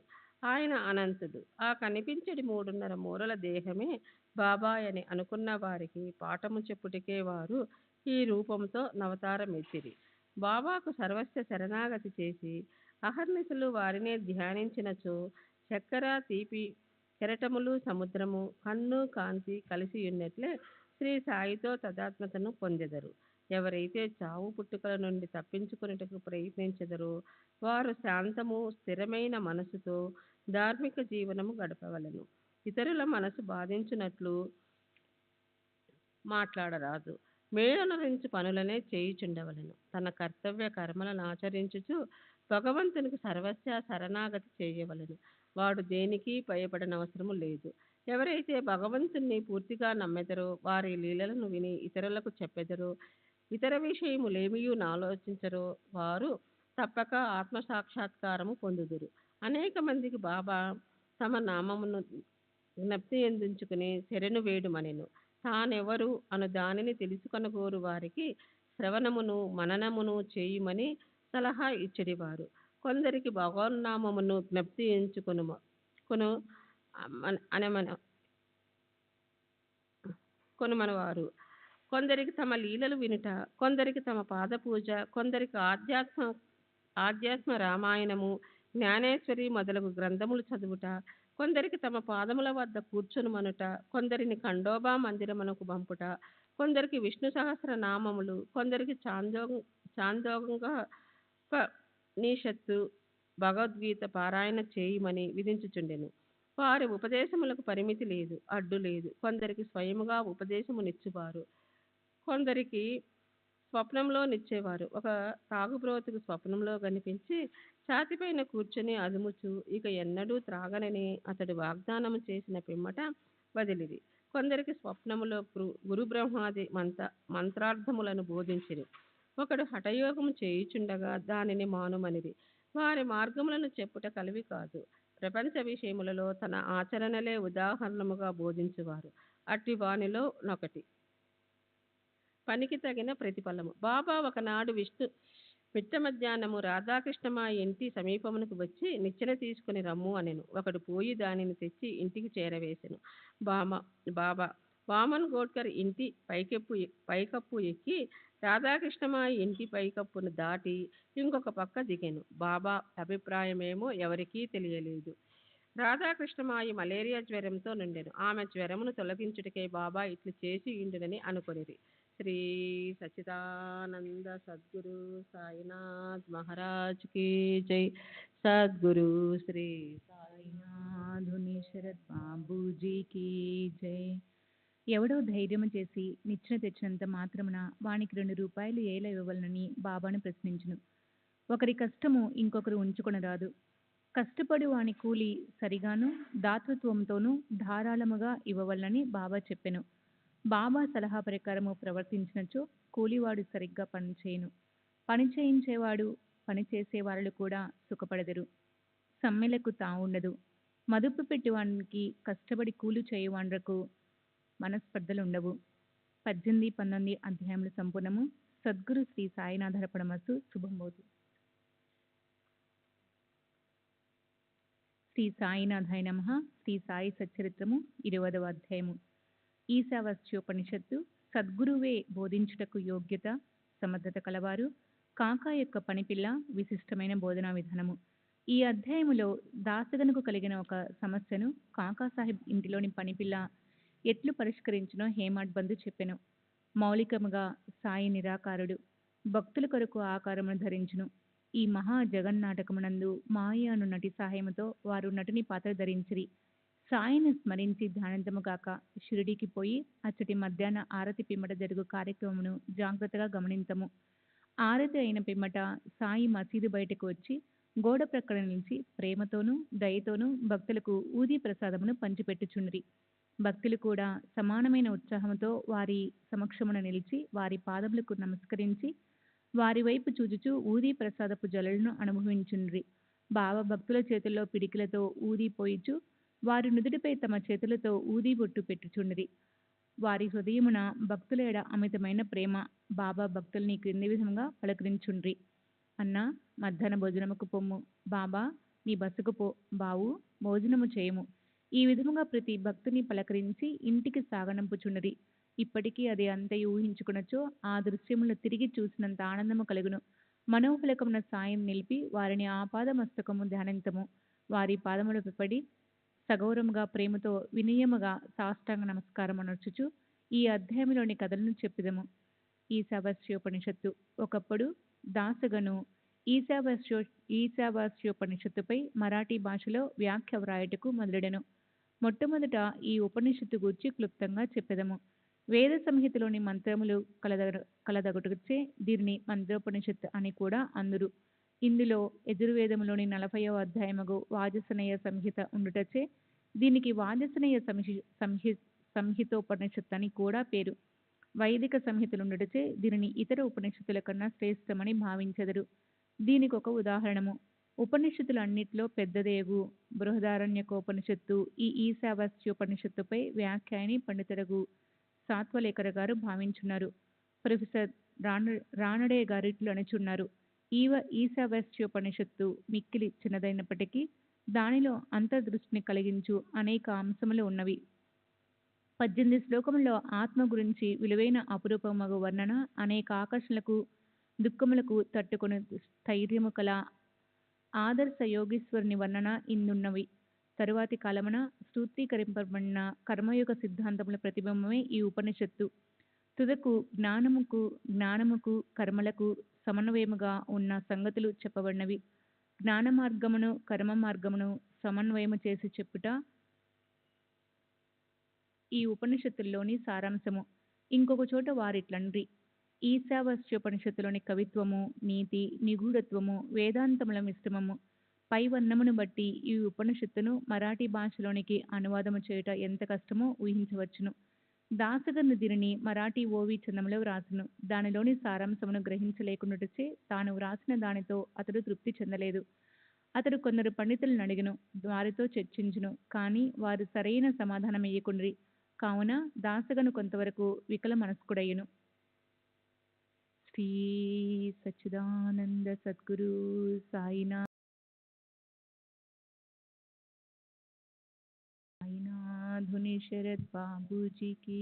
ఆయన అనంతుడు. ఆ కనిపించడి 3.5 మూరల దేహమే బాబా అని అనుకున్న వారికి పాఠము చెప్పుటకే వారు ఈ రూపంతో నవతారం ఎత్తిరి. బాబాకు సర్వస్వ శరణాగతి చేసి అహర్నిశలు వారినే ధ్యానించినచో చక్కెర, తీపి, కెరటములు, సముద్రము, కన్ను, కాంతి కలిసి ఉన్నట్లే శ్రీ సాయితో తదాత్మతను పొందెదరు. ఎవరైతే చావు పుట్టుకల నుండి తప్పించుకునేటకు ప్రయత్నించెదరో వారు శాంతము, స్థిరమైన మనసుతో ధార్మిక జీవనము గడపవలను. ఇతరుల మనసు బాధించునట్లు మాట్లాడరాదు. మేలునరించు పనులనే చేయుచుండవలను. తన కర్తవ్య కర్మలను ఆచరించుచు భగవంతునికి సర్వస్వ శరణాగతి చేయవలను. వాడు దేనికి భయపడనవసరము లేదు. ఎవరైతే భగవంతుణ్ణి పూర్తిగా నమ్మెదరో, వారి లీలలను విని ఇతరులకు చెప్పెదరో, ఇతర విషయములేమియూ ఆలోచించరో, వారు తప్పక ఆత్మ సాక్షాత్కారము పొందుదురు. అనేక మందికి బాబా తమ నామమును జ్ఞప్తి ఎందుంచుకుని శరణు వేడుమనెను. తానెవరు అను దానిని తెలుసుకొనగోరు వారికి శ్రవణమును మననమును చేయుమని సలహా ఇచ్చడివారు. కొందరికి భగవన్నామమును జ్ఞప్తి కొనుమనవారు, కొందరికి తమ లీలలు వినుట, కొందరికి తమ పాద పూజ, కొందరికి ఆధ్యాత్మ రామాయణము, జ్ఞానేశ్వరి మొదలగు గ్రంథములు చదువుట, కొందరికి తమ పాదముల వద్ద కూర్చొనుమనుట, కొందరిని ఖండోబా మందిరమునకు పంపుట, కొందరికి విష్ణు సహస్ర నామములు, కొందరికి చాందోగోపనిషత్తు, భగవద్గీత పారాయణ చేయుమని విధించుచుండెను. వారి ఉపదేశములకు పరిమితి లేదు, అడ్డు లేదు. కొందరికి స్వయముగా ఉపదేశమునిచ్చువారు, కొందరికి స్వప్నంలో నిచ్చేవారు. ఒక తాగుబ్రోతుకు స్వప్నంలో కనిపించి ఛాతిపైన కూర్చొని అదుముచు ఇక ఎన్నడూ త్రాగనని అతడు వాగ్దానము చేసిన పిమ్మట వదిలిరి. కొందరికి స్వప్నములో గురు బ్రహ్మాది మంత్రార్థములను బోధించిరి. ఒకడు హఠయోగము చేయుచుండగా దానిని మానుమనిది. వారి మార్గములను చెప్పుట కలివి కాదు. ప్రపంచ విషయములలో తన ఆచరణలే ఉదాహరణముగా బోధించువారు. అట్టి వానిలో నొకటి పనికి తగిన ప్రతిఫలము. బాబా ఒకనాడు మిట్ట మధ్యాహ్నము రాధాకృష్ణ మా ఇంటి సమీపమునకు వచ్చి నిచ్చెన తీసుకుని రమ్ము అనెను. ఒకడు పోయి దానిని తెచ్చి ఇంటికి చేరవేసెను. బాబా వామన్ గోడ్కర్ ఇంటి పైకప్పు ఎక్కి రాధాకృష్ణమాయి ఇంటి పైకప్పును దాటి ఇంకొక పక్క దిగాను. బాబా అభిప్రాయమేమో ఎవరికీ తెలియలేదు. రాధాకృష్ణమాయి మలేరియా జ్వరంతో నుండెను. ఆమె జ్వరమును తొలగించుటకే బాబా ఇట్లు చేసి ఇండునని అనుకొనిరి. శ్రీ సచ్చిదానంద సద్గురు సాయినాథ్ మహారాజ్ కి జై. సద్గురు శ్రీ సాయినాథుని శరత్ బాబూజీకి జై. ఎవడో ధైర్యము చేసి నిచ్చెన తెచ్చినంత మాత్రమున వానికి 2 రూపాయలు ఏల ఇవ్వవలనని బాబాను ప్రశ్నించును. ఒకరి కష్టము ఇంకొకరు ఉంచుకొనరాదు. కష్టపడి వాని కూలి సరిగాను దాతృత్వంతోనూ ధారాళముగా ఇవ్వవలనని బాబా చెప్పెను. బాబా సలహా ప్రకారము ప్రవర్తించినచో కూలివాడు సరిగ్గా పనిచేయును. పని చేయించేవాడు పని చేసేవాళ్ళు కూడా సుఖపడెదరు. సమ్మెలకు తావుండదు. మదుపు పెట్టువానికి కష్టపడి కూలి చేయువాండ్రకు మనస్పర్ధలుండవు. 18, 19 అధ్యాయములు సంపూర్ణము. సద్గురు శ్రీ సాయినాథార్పణమస్తు. శుభంభవతు. శ్రీ సాయినాథాయ నమః. శ్రీ సాయి సచ్చరిత్రము 20వ అధ్యాయము. ఈశావాస్యోపనిషత్తు. సద్గురువే బోధించుటకు యోగ్యత సమర్థత కలవారు. కాకా యొక్క పనిపిల్ల విశిష్టమైన బోధనా విధానము. ఈ అధ్యాయములో దాసగనుకు కలిగిన ఒక సమస్యను కాకాసాహెబ్ ఇంటిలోని పనిపిల్ల ఎట్లు పరిష్కరించునో హేమాడ్ బంధు చెప్పెను. మౌలికముగా సాయి నిరాకారుడు. భక్తుల కొరకు ఆకారమును ధరించును. ఈ మహా జగన్నాటకమునందు మాయను నటి సహాయముతో వారు నటుని పాత్ర ధరించిరి. సాయిని స్మరించి ధ్యానింతము కాక షిరిడీకి పోయి అచ్చటి మధ్యాహ్న ఆరతి పిమ్మట జరుగు కార్యక్రమమును జాగ్రత్తగా గమనింతము. ఆరతి అయిన పిమ్మట సాయి మసీదు బయటకు వచ్చి గోడ ప్రక్కన నుంచి ప్రేమతోనూ దయతోనూ భక్తులకు ఊదీ ప్రసాదమును పంచిపెట్టుచుండ్రి. భక్తులు కూడా సమానమైన ఉత్సాహంతో వారి సమక్షమున నిలిచి వారి పాదములకు నమస్కరించి వారి వైపు చూచుచూ ఊదీ ప్రసాదపు జలలను అనుభవించుండ్రి. బాబా భక్తుల చేతుల్లో పిడికిలతో ఊదీ పోయిచు వారి నుదుటిపై తమ చేతులతో ఊదీ బొట్టు పెట్టుచుండ్రి. వారి హృదయమున భక్తుల ఎడ అమితమైన ప్రేమ. బాబా భక్తుల్ని క్రింది విధంగా పలకరించుండ్రి. అన్నా, మధ్యాహ్న భోజనముకు పొమ్ము. బాబా, నీ బసకు పో. బావు, భోజనము చేయము. ఈ విధముగా ప్రతి భక్తుని పలకరించి ఇంటికి సాగనంపుచుండరి. ఇప్పటికీ అది అంతయు ఊహించుకునచో ఆ దృశ్యములు తిరిగి చూసినంత ఆనందము కలుగును. మనోఫలకమున సాయం నిలిపి వారిని ఆపాద మస్తకము ధ్యానింతము. వారి పాదములపై పడి సగౌరముగా ప్రేమతో వినయముగా సాష్టాంగ నమస్కారం అనర్చుచు ఈ అధ్యాయంలోని కథలను చెప్పిదము. ఈశావాస్యోపనిషత్తు. ఒకప్పుడు దాసగను ఈశావాస్యోపనిషత్తుపై మరాఠీ భాషలో వ్యాఖ్య వ్రాయటకు మొదలెడెను. మొట్టమొదట ఈ ఉపనిషత్తు గూర్చి క్లుప్తంగా చెప్పెదము. వేద సంహితలోని మంత్రములు కలదగుటచే దీనిని మంత్రోపనిషత్తు అని కూడా అందురు. ఇందులో యజుర్వేదములోని 40వ అధ్యాయముగు వాజసనేయ సంహిత ఉండుటచే దీనికి వాజసనేయ సంహితోపనిషత్తు అని కూడా పేరు. వైదిక సంహితలుండుటచే దీనిని ఇతర ఉపనిషత్తుల కన్నా శ్రేష్టమని భావించెదరు. దీనికి ఒక ఉదాహరణము ఉపనిషత్తులన్నిటిలో పెద్దదేగు బృహదారణ్యకోపనిషత్తు ఈ ఈశావాస్యోపనిషత్తుపై వ్యాఖ్యాని పండితుడగు సాత్వలేకర గారు భావించున్నారు. ప్రొఫెసర్ రానడే గారిట్లు అనుచున్నారు. ఈశావాస్యోపనిషత్తు మిక్కిలి చిన్నదైనప్పటికీ దానిలో అంతర్దృష్టిని కలిగించు అనేక అంశములు ఉన్నవి. 18 శ్లోకములలో ఆత్మ గురించి విలువైన అపురూపమగు వర్ణన, అనేక ఆకర్షణలకు దుఃఖములకు తట్టుకుని స్థైర్యము కల ఆదర్శ యోగీశ్వరుని వర్ణన ఇందున్నవి. తరువాతి కాలమున సూత్రీకరింపబడిన కర్మయోగ సిద్ధాంతముల ప్రతిబింబమే ఈ ఉపనిషత్తు. తుదకు జ్ఞానముకు కర్మలకు సమన్వయముగా ఉన్న సంగతులు చెప్పబడినవి. జ్ఞాన మార్గమును కర్మ మార్గమును సమన్వయము చేసి చెప్పుట ఈ ఉపనిషత్తుల్లోని సారాంశము. ఇంకొక చోట వారిట్లండ్రి. ఈశావాస్యోపనిషత్తులోని కవిత్వము, నీతి, నిగూఢత్వము, వేదాంతముల మిశ్రమము, పై వర్ణమును బట్టి ఈ ఉపనిషత్తును మరాఠీ భాషలోనికి అనువాదము చేయుట ఎంత కష్టమో ఊహించవచ్చును. దాసగను దీనిని మరాఠీ ఓవి చందంలో వ్రాసును. దానిలోని సారాంశమును గ్రహించలేకున్నటచే తాను వ్రాసిన దానితో అతడు తృప్తి చెందలేదు. అతడు కొందరు పండితులను అడిగను, వారితో చర్చించును, కానీ వారు సరైన సమాధానం ఇయ్యకుండ్రి. కావున దాసగను కొంతవరకు వికల మనస్కుడయ్యను. శ్రీ సచ్చిదానంద సద్గురు సాయినాథుని శరత్ బాబూజీకి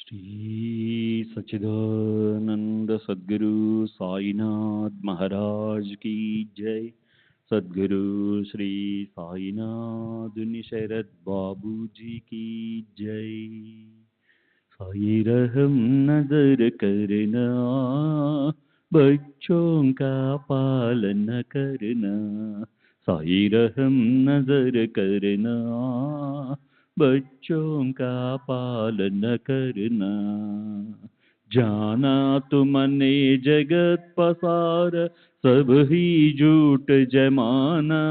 श्री सच्चिदानंद सद्गुरु साईनाथ महाराज की जय। सद्गुरु श्री साईनाथ शरद बाबू जी की जय। साई रहम नजर करना, बच्चों का पालन करना। साई रहम नजर करना, बच्चों का पालन करना। जाना तुमने जगत पसार, सब ही झूठ जमाना।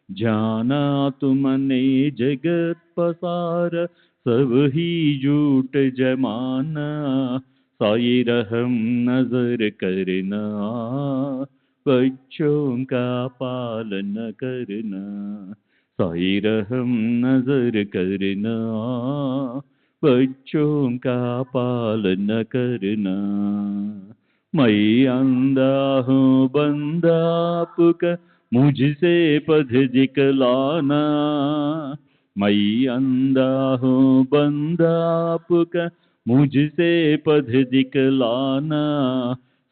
जाना तुमने जगत पसार, सब ही झूठ जमाना। साई रहम नजर करना, बच्चों का पालन करना। साई रहम नजर करना, बच्चों का पालन करना। मैं अंधा हूँ बंदा आपका, मुझसे पथ दिखलाना। मैं अंधा हूँ बंदा आपका, मुझसे पथ दिखलाना।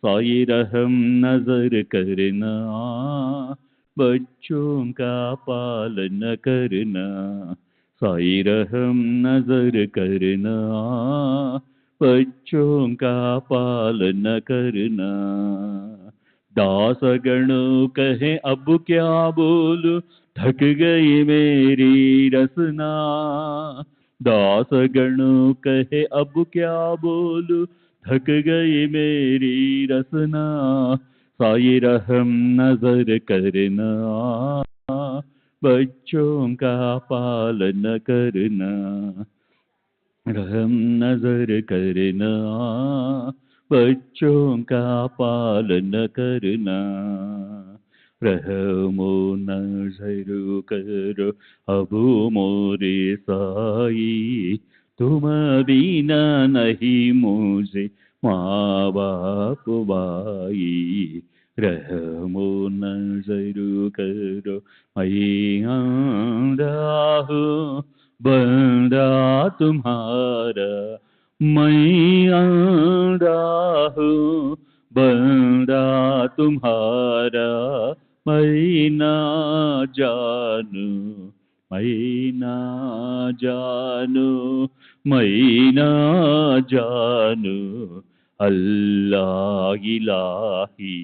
साई रहम नजर करना, बच्चों का पालन करना। साई रहम नजर करना, बच्चों का पालन करना। दास गणों कहे अब क्या बोलूं, थक गई मेरी रसना। दास गणों कहे अब क्या बोलूं, थक गई मेरी रसना। साई रहम नजर करना, बच्चों का पालन करना। रहम नजर करना, बच्चों का पालन करना। रहमो नजर करो अब मोरे साई, तुम बिना नहीं मुझे माँ बाप भाई। रहमो नजर करो मैं अंधा हूँ बंदा तुम्हारा। मैं अंधा हूँ बंदा तुम्हारा। मैं ना जानू అయినా జాను మైనా జాను अल्लाह इलाही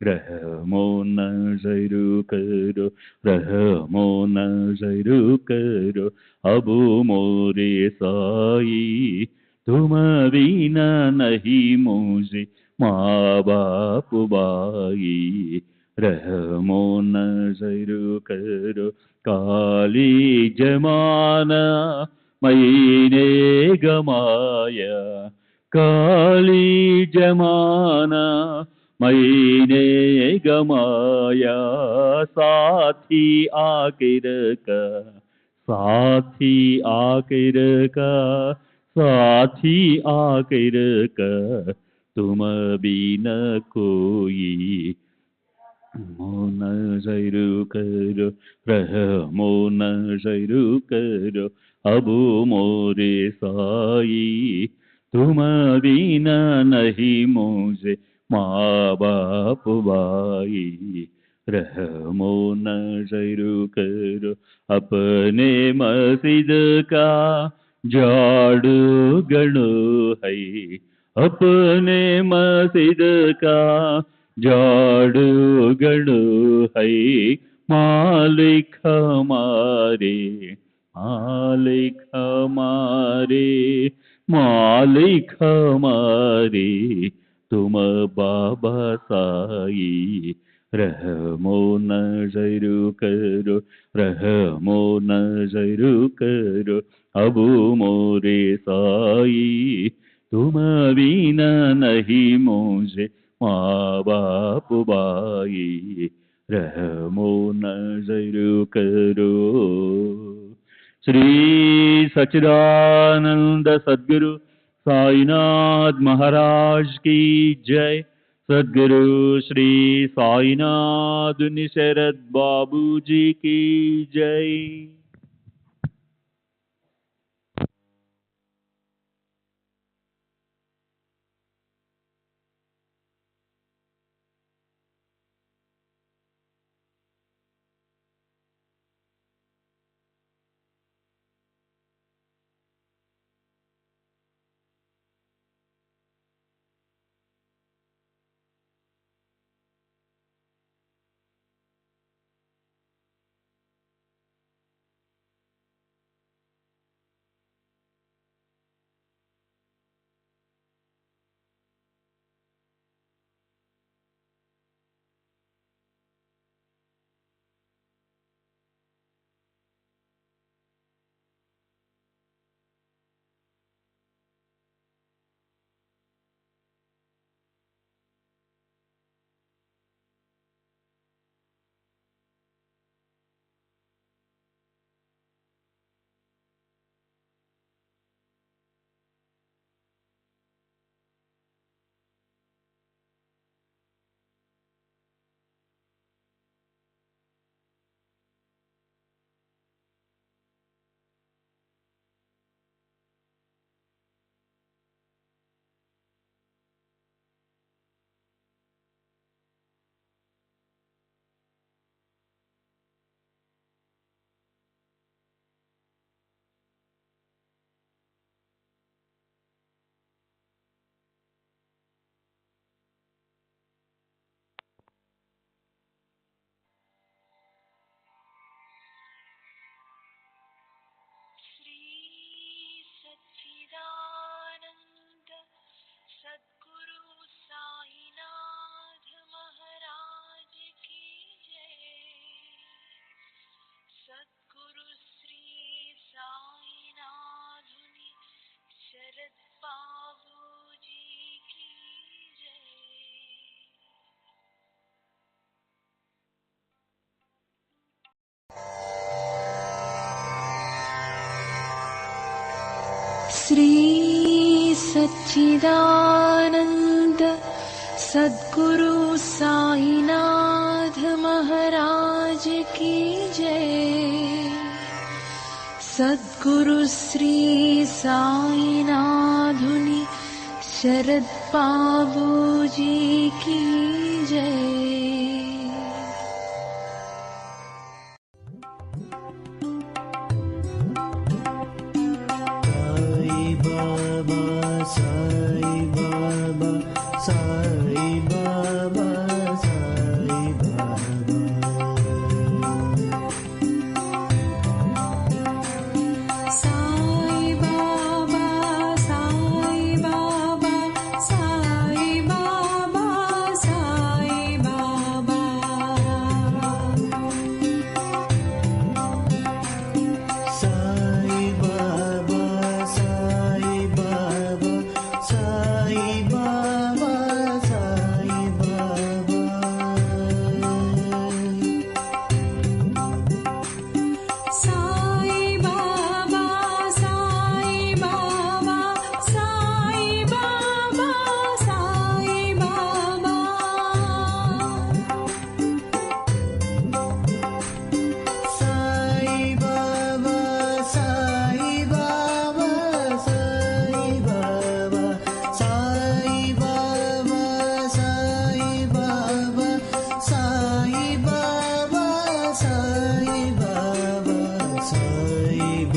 रहमो नजरू करो रहमो नजरू करो अबू मोरे साई तुम बिना नहीं मुझे माँ बाप बाई रहमो नजरू करो काली जमाना मैंने गमाया काली जमाना मैंने गमाया साथी आखिर का साथी आखिर का साथी आखिर का तुम बिना कोई मोन जरू करो रहमो नजरू करो अबू मोरे साई तुम बिना नहीं मुझे माँ बाप भाई रहमो नजरू करो अपने मस्जिद का झाड़ू गणो है अपने मस्जिद का झाड़ू गणो है मालिक हमारे मालिक हमारे मालिक हमारे तुम बाबा साई रहमो नजरू करो रहमो नजरू करो अबू मोरे साई तुम बिना नहीं मुझे माँ बाप बाई रहमो नजरू करो। श्री सच्चिदानंद सद्गुरु साईनाथ महाराज की जय। सद्गुरु श्री साईनाथ निशरद बाबू जी की जय। श्री सच्चिदानंद सद्गुरु साईनाथ महाराज की जय। सद्गुरु श्री साईनाथुनि शरद बाबू जी की जय।